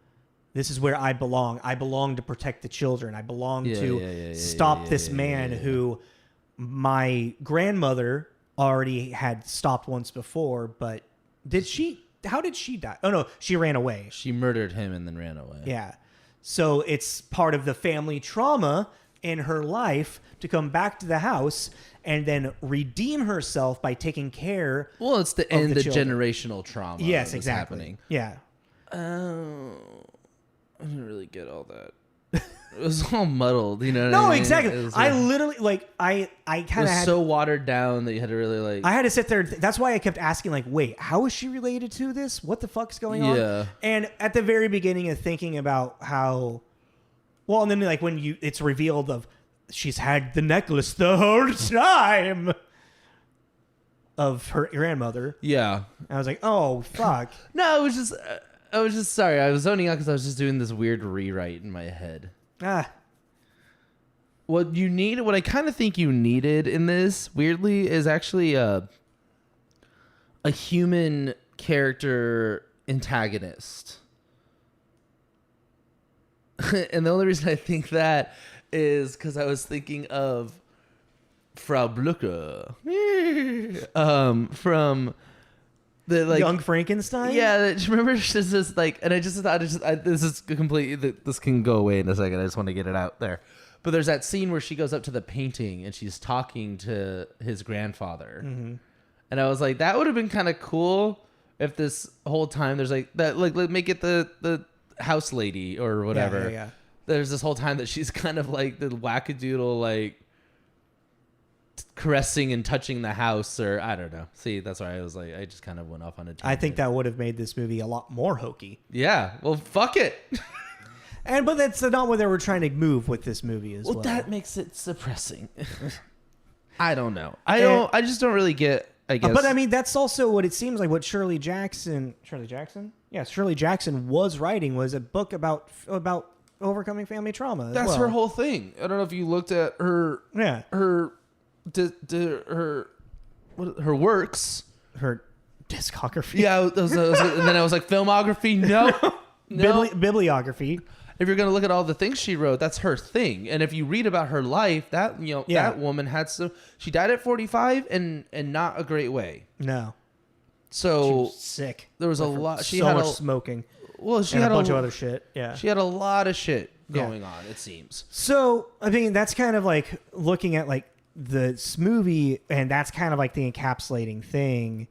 This is where I belong. I belong to protect the children. I belong to stop this man who my grandmother already had stopped once before. But how did she die? Oh, no, she ran away. She murdered him and then ran away. Yeah. So it's part of the family trauma in her life to come back to the house and then redeem herself by taking care. Well, it's the end of the generational trauma. Yes, exactly. Happening. Yeah. Oh, I didn't really get all that. It was all muddled, you know. No, I mean? exactly. I literally like I kind of had so watered down that you had to really like. I had to sit there. That's why I kept asking, like, wait, how is she related to this? What the fuck's going on? Yeah. And at the very beginning of thinking about how, well, and then like when it's revealed of she's had the necklace the whole time of her grandmother. Yeah. I was like, oh fuck. No, it was just. I was just sorry. I was zoning out because I was just doing this weird rewrite in my head. What I kind of think you needed in this, weirdly, is actually a human character antagonist. And the only reason I think that is because I was thinking of Frau Blucher from the like Young Frankenstein. Yeah, remember this is like, and I just thought this is completely. This can go away in a second. I just want to get it out there. But there's that scene where she goes up to the painting and she's talking to his grandfather, and I was like, that would have been kind of cool if this whole time there's like that, like make it the house lady or whatever. Yeah. There's this whole time that she's kind of like the wackadoodle like. Caressing and touching the house, or I don't know. See, that's why I was like, I just kind of went off on a tangent. I think that would have made this movie a lot more hokey. Yeah, well, fuck it. But that's not what they were trying to move with this movie as well. Well, that makes it suppressing. I don't know. I just don't really get. I guess. But I mean, that's also what it seems like. What Shirley Jackson? Yeah, Shirley Jackson was writing was a book about overcoming family trauma. That's her whole thing. I don't know if you looked at her. Yeah. Her works, her discography. Yeah, and then I was like, filmography. No. Bibliography. If you're gonna look at all the things she wrote, that's her thing. And if you read about her life, that that woman had she died at 45 and not a great way. No. So she was sick. There was a lot. She so had much smoking. Well, she and had a bunch of other shit. Yeah. She had a lot of shit going on. It seems. So I mean, that's kind of like looking at like this movie, and that's kind of like the encapsulating thing.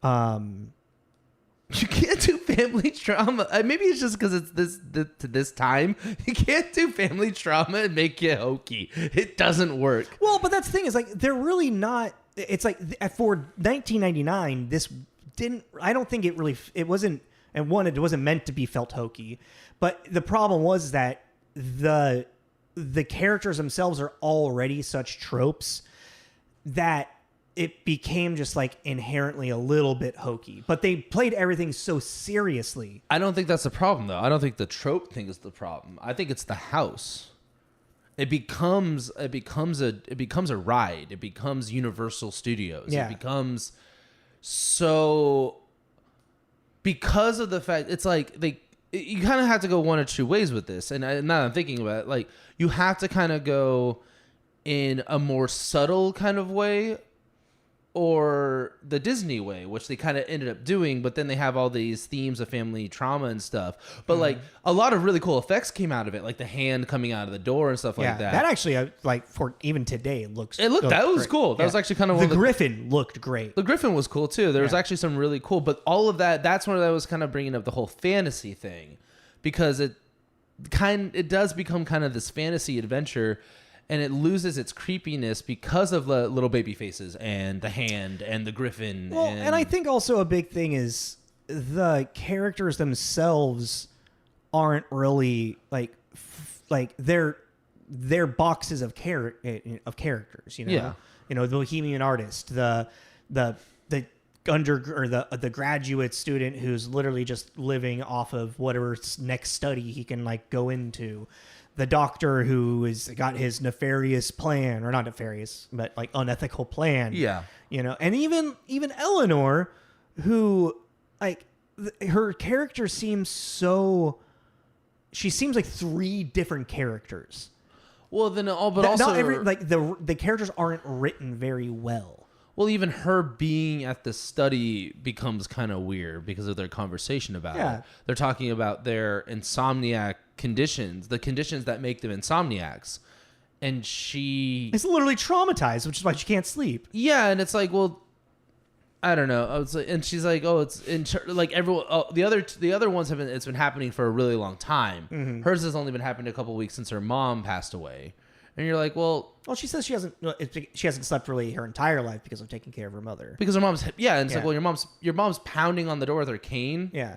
You can't do family trauma. Maybe it's just because it's this time. You can't do family trauma and make it hokey. It doesn't work. Well, but that's the thing is like they're really not. It's like for 1999, this didn't. I don't think it really. It wasn't. And one, it wasn't meant to be felt hokey. But the problem was that the characters themselves are already such tropes that it became just like inherently a little bit hokey. But they played everything so seriously. I don't think that's the problem, though. I don't think the trope thing is the problem. I think it's the house. It becomes a ride. It becomes Universal Studios. Yeah. It becomes so because of the fact it's like you kind of have to go one or two ways with this. And now that I'm thinking about it, like you have to kind of go in a more subtle kind of way or the Disney way, which they kind of ended up doing, but then they have all these themes of family trauma and stuff. But like a lot of really cool effects came out of it, like the hand coming out of the door and stuff like that. That actually, like for even today, that was great. cool. That was actually kind of the Griffin looked great. The Griffin was cool too. There was actually some really cool, but all of that's when I was kind of bringing up the whole fantasy thing, because it does become kind of this fantasy adventure. And it loses its creepiness because of the little baby faces and the hand and the Griffin. Well, and I think also a big thing is the characters themselves aren't really like they're boxes of characters. You know, Yeah. You know, the Bohemian artist, the graduate student who's literally just living off of whatever next study he can like go into. The doctor who has got his nefarious plan, or not nefarious, but like unethical plan. Yeah. You know, and even Eleanor, who like her character seems she seems like three different characters. Well, then also not every like the characters aren't written very well. Well, even her being at the study becomes kind of weird because of their conversation about it. They're talking about their insomniac conditions, the conditions that make them insomniacs. And she... It's literally traumatized, which is why she can't sleep. Yeah, and it's like, well, I don't know. I was like, and she's like, oh, it's like everyone. Oh, the other ones have been. It's been happening for a really long time. Mm-hmm. Hers has only been happening a couple of weeks since her mom passed away. And you're like, well, she says she hasn't slept really her entire life because of taking care of her mother. Because her mom's and it's like, well, your mom's pounding on the door with her cane. Yeah.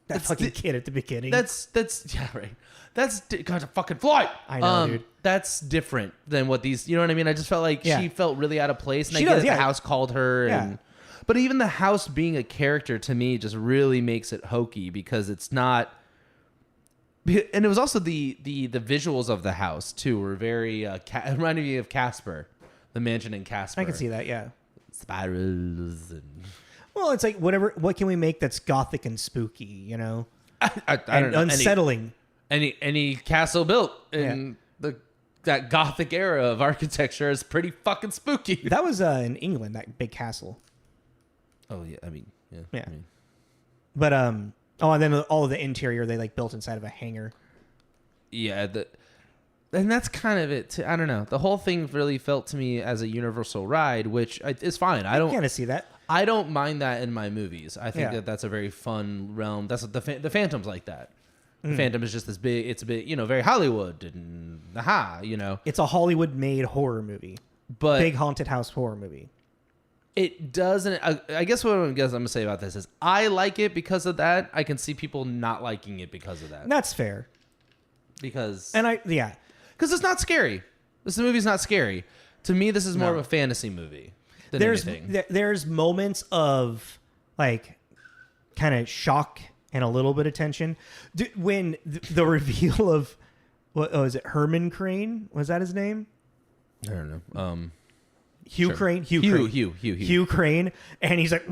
That fucking kid at the beginning. That's yeah, right. That's God, a fucking fly. I know, dude. That's different than what these. You know what I mean? I just felt like she felt really out of place, and she I get does, the house called her. Yeah. But even the house being a character to me just really makes it hokey because it's not. And it was also the visuals of the house too were very it reminded me of Casper, the mansion in Casper. I can see that, yeah. Spirals and. Well, it's like what can we make that's gothic and spooky, you know? I don't know. Unsettling. Any castle built in that gothic era of architecture is pretty fucking spooky. That was in England, that big castle. Oh yeah, I mean, yeah. Yeah. I mean. But and then all of the interior they like built inside of a hangar. Yeah, and that's kind of it too. I don't know. The whole thing really felt to me as a universal ride, which is fine. I don't kind of see that. I don't mind that in my movies. I think that's a very fun realm. That's what the Phantom's like that. The Phantom is just this big. It's a bit, very Hollywood and It's a Hollywood-made horror movie, but big haunted house horror movie. It doesn't. I guess what I'm gonna say about this is I like it because of that. I can see people not liking it because of that. That's fair. Because it's not scary. This movie's not scary. To me, this is more of a fantasy movie than anything. There's moments of like kind of shock and a little bit of tension when the reveal of is it Herman Crane? Was that his name? I don't know. Hugh Crane. Hugh Crane, and he's like,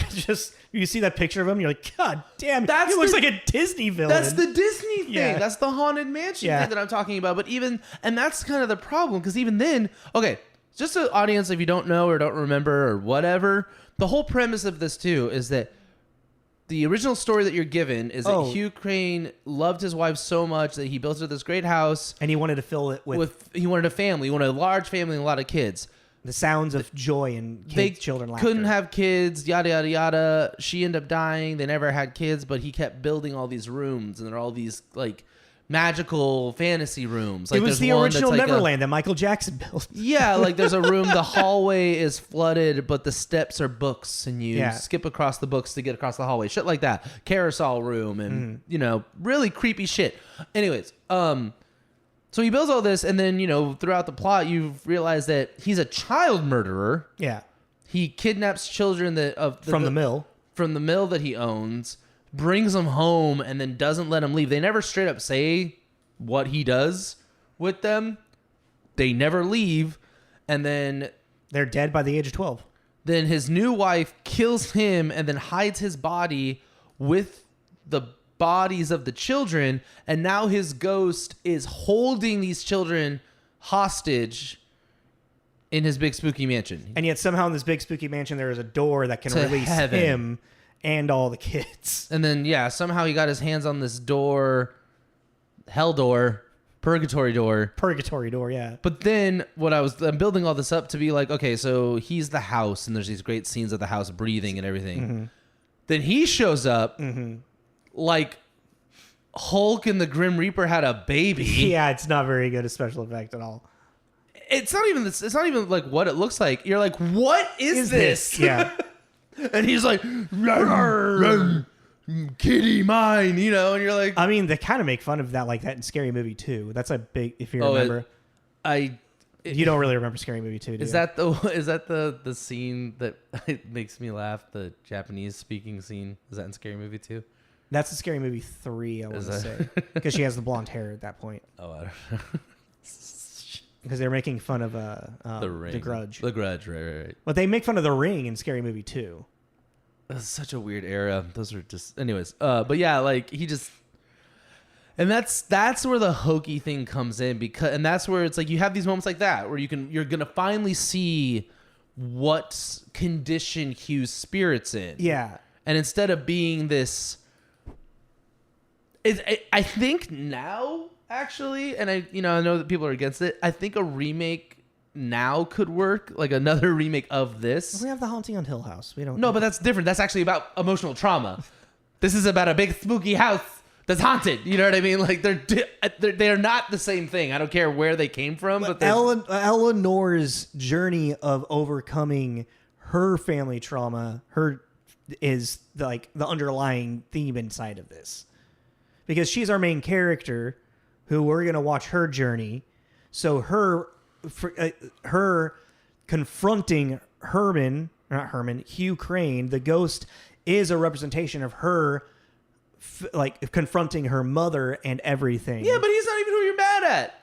just you see that picture of him, you're like, God damn, he looks like a Disney villain. That's the Disney thing. Yeah. That's the haunted mansion thing that I'm talking about. But and that's kind of the problem because even then, okay, just an audience if you don't know or don't remember or whatever, the whole premise of this too is that the original story that you're given is that Hugh Crane loved his wife so much that he built her this great house, and he wanted to fill it with he wanted a family, he wanted a large family and a lot of kids. The sounds of joy and children laughter. Couldn't have kids, yada, yada, yada. She ended up dying. They never had kids, but he kept building all these rooms, and they're all these, like, magical fantasy rooms. Like, it was the original Neverland that Michael Jackson built. Yeah, like, there's a room, the hallway is flooded, but the steps are books, and you skip across the books to get across the hallway. Shit like that. Carousel room, and, really creepy shit. Anyways, so he builds all this, and then, throughout the plot, you realize that he's a child murderer. Yeah. He kidnaps children from the mill. From the mill that he owns, brings them home, and then doesn't let them leave. They never straight up say what he does with them. They never leave, and then... They're dead by the age of 12. Then his new wife kills him and then hides his body with the bodies of the children, and now his ghost is holding these children hostage in his big spooky mansion. And yet somehow in this big spooky mansion there is a door that can release him and all the kids. And then somehow he got his hands on this door, hell door, purgatory door. Yeah. But then I'm building all this up to be like, okay, so he's the house and there's these great scenes of the house breathing and everything. Mm-hmm. Then he shows up like Hulk and the Grim Reaper had a baby. Yeah, it's not very good a special effect at all. It's not even like what it looks like. You're like, what is this? Yeah. And he's like, kitty mine, and you're like, I mean, they kind of make fun of that like that in Scary Movie 2. That's a big, if you remember. You don't really remember Scary Movie 2, do you? Is that the scene that makes me laugh? The Japanese speaking scene? Is that in Scary Movie 2? That's a Scary Movie 3, I want to say. Because she has the blonde hair at that point. Oh, I don't know. Because they're making fun of The Grudge. The Grudge, right. But they make fun of The Ring in Scary Movie 2. That's such a weird era. Those are just... Anyways. But yeah, like, he just... And that's where the hokey thing comes in. And that's where it's like you have these moments like that where you're going to finally see what condition Hugh's spirit's in. Yeah. And instead of being this... I think now, actually, and I know that people are against it, I think a remake now could work, like another remake of this. We have The Haunting on Hill House. We don't. No, but that's different. That's actually about emotional trauma. This is about a big spooky house that's haunted. You know what I mean? Like they're not the same thing. I don't care where they came from, but Eleanor's journey of overcoming her family trauma, is the underlying theme inside of this, because she's our main character, who we're gonna watch her journey. So her confronting Hugh Crane, the ghost, is a representation of her, confronting her mother and everything. Yeah, but he's not even who you're mad at.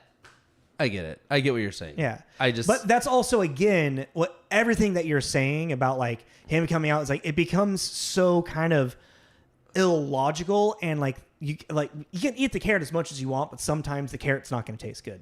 I get it. I get what you're saying. Yeah. But that's also, again, what everything that you're saying about like him coming out is like, it becomes so kind of illogical, and you can eat the carrot as much as you want, but sometimes the carrot's not going to taste good.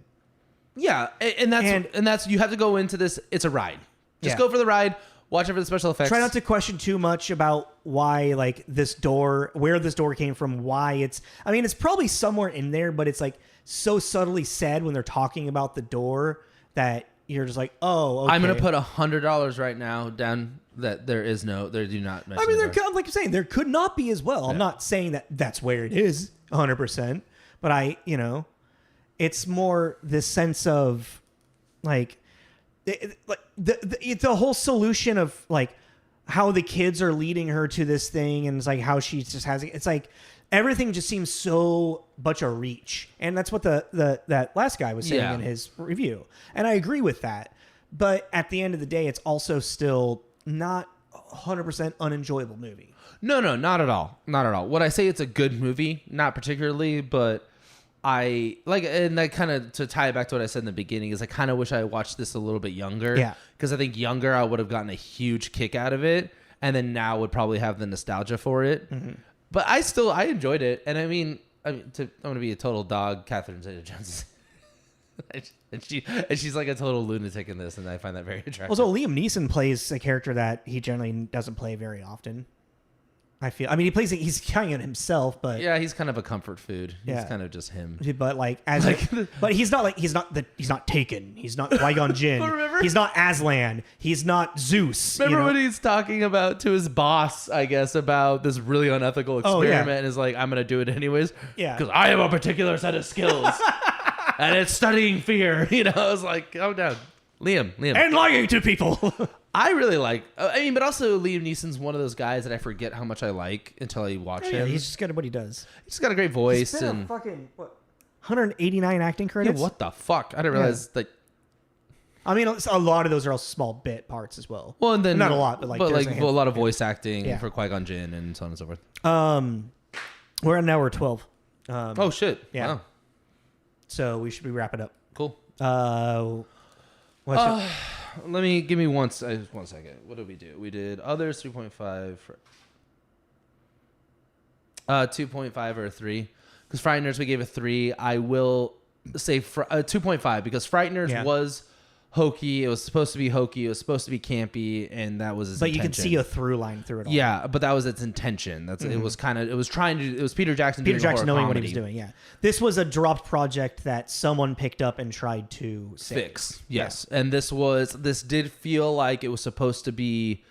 Yeah, and that's you have to go into this. It's a ride. Just go for the ride. Watch it for the special effects. Try not to question too much about why, like, where this door came from, why it's... I mean, it's probably somewhere in there, but it's, like, so subtly said when they're talking about the door that you're just like, oh, okay. I'm going to put $100 right now down that there do not mention. I mean, like you're saying, there could not be as well. Yeah. I'm not saying that that's where it is 100%, but it's more this sense of, like... It's a whole solution of like how the kids are leading her to this thing, and it's like how she just has it's like everything just seems so much a reach, and that's what that last guy was saying in his review, and I agree with that. But at the end of the day, it's also still not 100% unenjoyable movie. No, not at all. What I say, it's a good movie, not particularly, but I like, and that kind of, to tie it back to what I said in the beginning, is I kind of wish I watched this a little bit younger. Yeah. Because I think younger, I would have gotten a huge kick out of it, and then now would probably have the nostalgia for it. Mm-hmm. But I enjoyed it, and I'm going to be a total dog. Catherine Zeta-Jones, and she's like a total lunatic in this, and I find that very attractive. Also, Liam Neeson plays a character that he generally doesn't play very often. He's kind of himself, but yeah, he's kind of a comfort food. He's kind of just him. But but he's not Taken. He's not Qui-Gon Jinn. He's not Aslan. He's not Zeus. Remember when he's talking about to his boss, I guess, about this really unethical experiment, and is like, I'm going to do it anyways. Yeah, because I have a particular set of skills, and it's studying fear. I was like, calm down, Liam, and lying to people. I really like. But also Liam Neeson's one of those guys that I forget how much I like until I watch him. He's just good at what he does. He's just got a great voice. He's been fucking 189 acting credits. Yeah, what the fuck? I didn't realize that. I mean, a lot of those are also small bit parts as well. Well, and then not a lot, but a lot of voice acting for Qui-Gon Jinn and so on and so forth. We're on hour 12. Oh shit! Yeah. Wow. So we should wrap it up. Cool. Give me one second. What did we do? We did others 3.5 for 2.5 or a 3. Because Frighteners we gave a 3. I will say 2.5 because Frighteners was hokey. It was supposed to be hokey. It was supposed to be campy, and that was its intention. But you can see a through line through it all. Yeah, but that was its intention. It was Peter Jackson knowing what he was doing. Yeah, this was a dropped project that someone picked up and tried to fix. Yes, and this did feel like it was supposed to be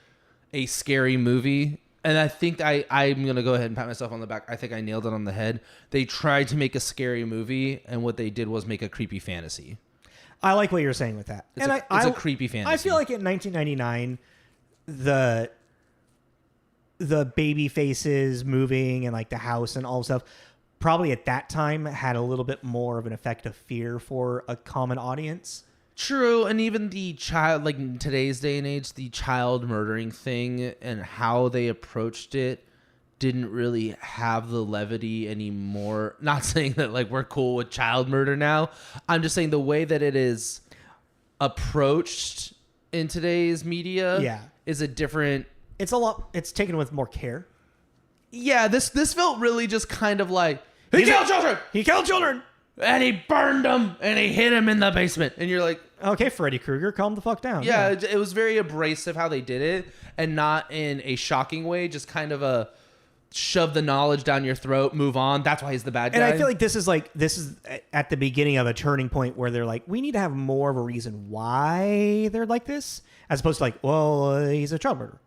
a scary movie. And I think I'm going to go ahead and pat myself on the back. I think I nailed it on the head. They tried to make a scary movie, and what they did was make a creepy fantasy. I like what you're saying with that. It's a creepy fantasy. I feel like in 1999, the baby faces moving and like the house and all stuff probably at that time had a little bit more of an effect of fear for a common audience. True, and even the child, like in today's day and age, the child murdering thing and how they approached it didn't really have the levity anymore. Not saying that like we're cool with child murder now. I'm just saying the way that it is approached in today's media is a different... It's taken with more care. Yeah, this felt really just kind of like, He killed children! And he burned them, and he hid him in the basement. And you're like... Okay, Freddy Krueger, calm the fuck down. Yeah, it was very abrasive how they did it, and not in a shocking way, just kind of a... shove the knowledge down your throat, move on. That's why he's the bad guy. And I feel like this is at the beginning of a turning point where they're like, we need to have more of a reason why they're like this, as opposed to like, well, he's a child murderer.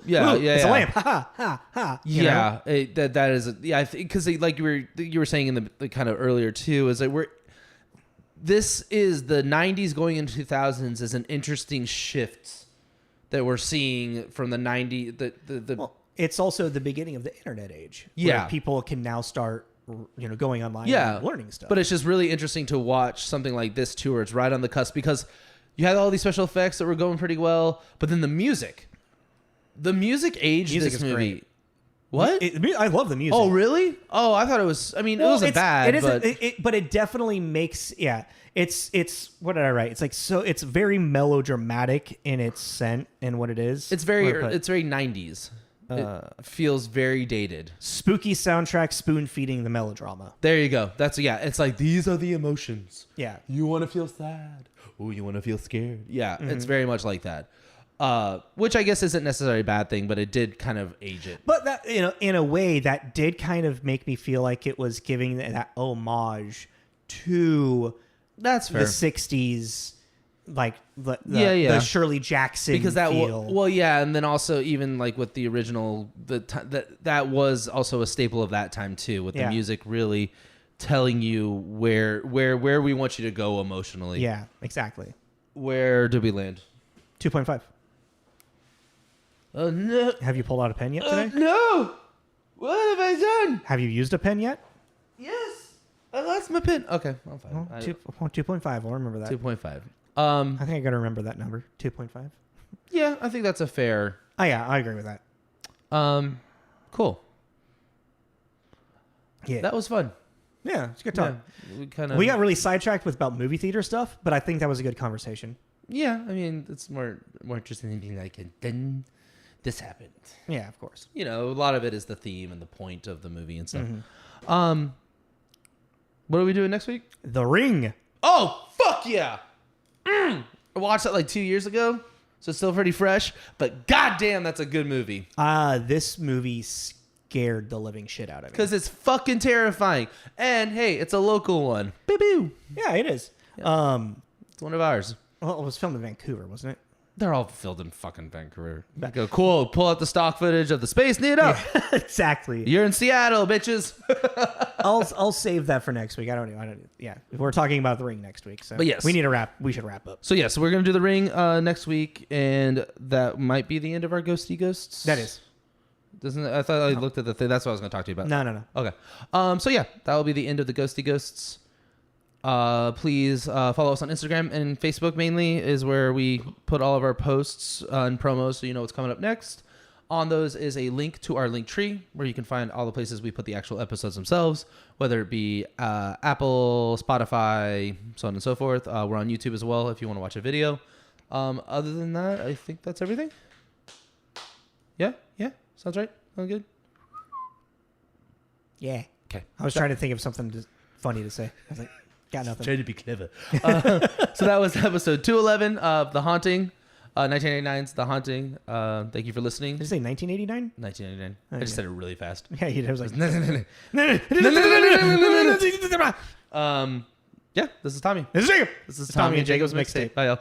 Yeah, it's a lamp. Ha ha ha ha. Yeah, that is because like you were saying in the kind of earlier too, is that this is the 90s going into 2000s is an interesting shift that we're seeing from the 90s. Well, it's also the beginning of the internet age. Yeah, where people can now start going online and learning stuff. But it's just really interesting to watch something like this too, where it's right on the cusp, because you had all these special effects that were going pretty well, but then the music aged this movie. Great. What? I love the music. Oh, really? Oh, I thought it was. I mean, it wasn't bad. But it definitely makes. Yeah, it's. What did I write? It's like so. It's very melodramatic in its scent and what it is. It's very 90s. It feels very dated. Spooky soundtrack, spoon feeding the melodrama. There you go. It's like these are the emotions. Yeah. You want to feel sad. Oh, you want to feel scared. Yeah, It's very much like that. Which I guess isn't necessarily a bad thing, but it did kind of age it. But that, in a way, that did kind of make me feel like it was giving that homage to that's fair. The 60s, like the Shirley Jackson because that feel. And then also even like with the original, that was also a staple of that time too, with the music really telling you where we want you to go emotionally. Yeah, exactly. Where did we land? 2.5. Oh, no. Have you pulled out a pen yet today? No. What have I done? Have you used a pen yet? Yes. I lost my pen. Okay, I'm fine. Well, 2.5. I'll remember that. 2.5. I think I got to remember that number. 2.5. Yeah, I think that's a fair. Oh, yeah, I agree with that. Cool. Yeah. That was fun. Yeah, it's a good time. Yeah, we got really sidetracked with about movie theater stuff, but I think that was a good conversation. Yeah, I mean, it's more interesting than being like, then this happened. Yeah, of course. A lot of it is the theme and the point of the movie and stuff. Mm-hmm. What are we doing next week? The Ring. Oh, fuck yeah. I watched that like 2 years ago, so it's still pretty fresh, but goddamn, that's a good movie. This movie scared the living shit out of me. Because it's fucking terrifying. And hey, it's a local one. Boo-boo. Yeah, it is. Yeah. It's one of ours. Well, it was filmed in Vancouver, wasn't it? They're all filmed in fucking Vancouver. Go, cool. Pull out the stock footage of the Space Needle. Yeah, exactly. You're in Seattle, bitches. I'll save that for next week. I don't. Yeah, we're talking about The Ring next week. So, but yes, we need to wrap. We should wrap up. So yes, we're gonna do The Ring next week, and that might be the end of our Ghosty Ghosts. That is. Doesn't it? I thought I looked at the thing. That's what I was gonna talk to you about. No. Okay. So yeah, that will be the end of the Ghosty Ghosts. Please follow us on Instagram and Facebook. Mainly is where we put all of our posts and promos, so you know what's coming up next. On those is a link to our link tree where you can find all the places we put the actual episodes themselves, whether it be Apple, Spotify, so on and so forth. We're on YouTube as well if you want to watch a video. Other than that, I think that's everything. Yeah, sounds right. Sounds good. Yeah. Okay. I was trying to think of something funny to say. I was like, got nothing. Trying to be clever. So that was episode 211 of The Haunting, 1989's The Haunting. Thank you for listening. Did you say 1989? 1989. I just said it really fast. Yeah, you did. I was like, yeah, this is Tommy. This is Jacob. This is Tommy and Jacob's Mixtape. Bye, y'all.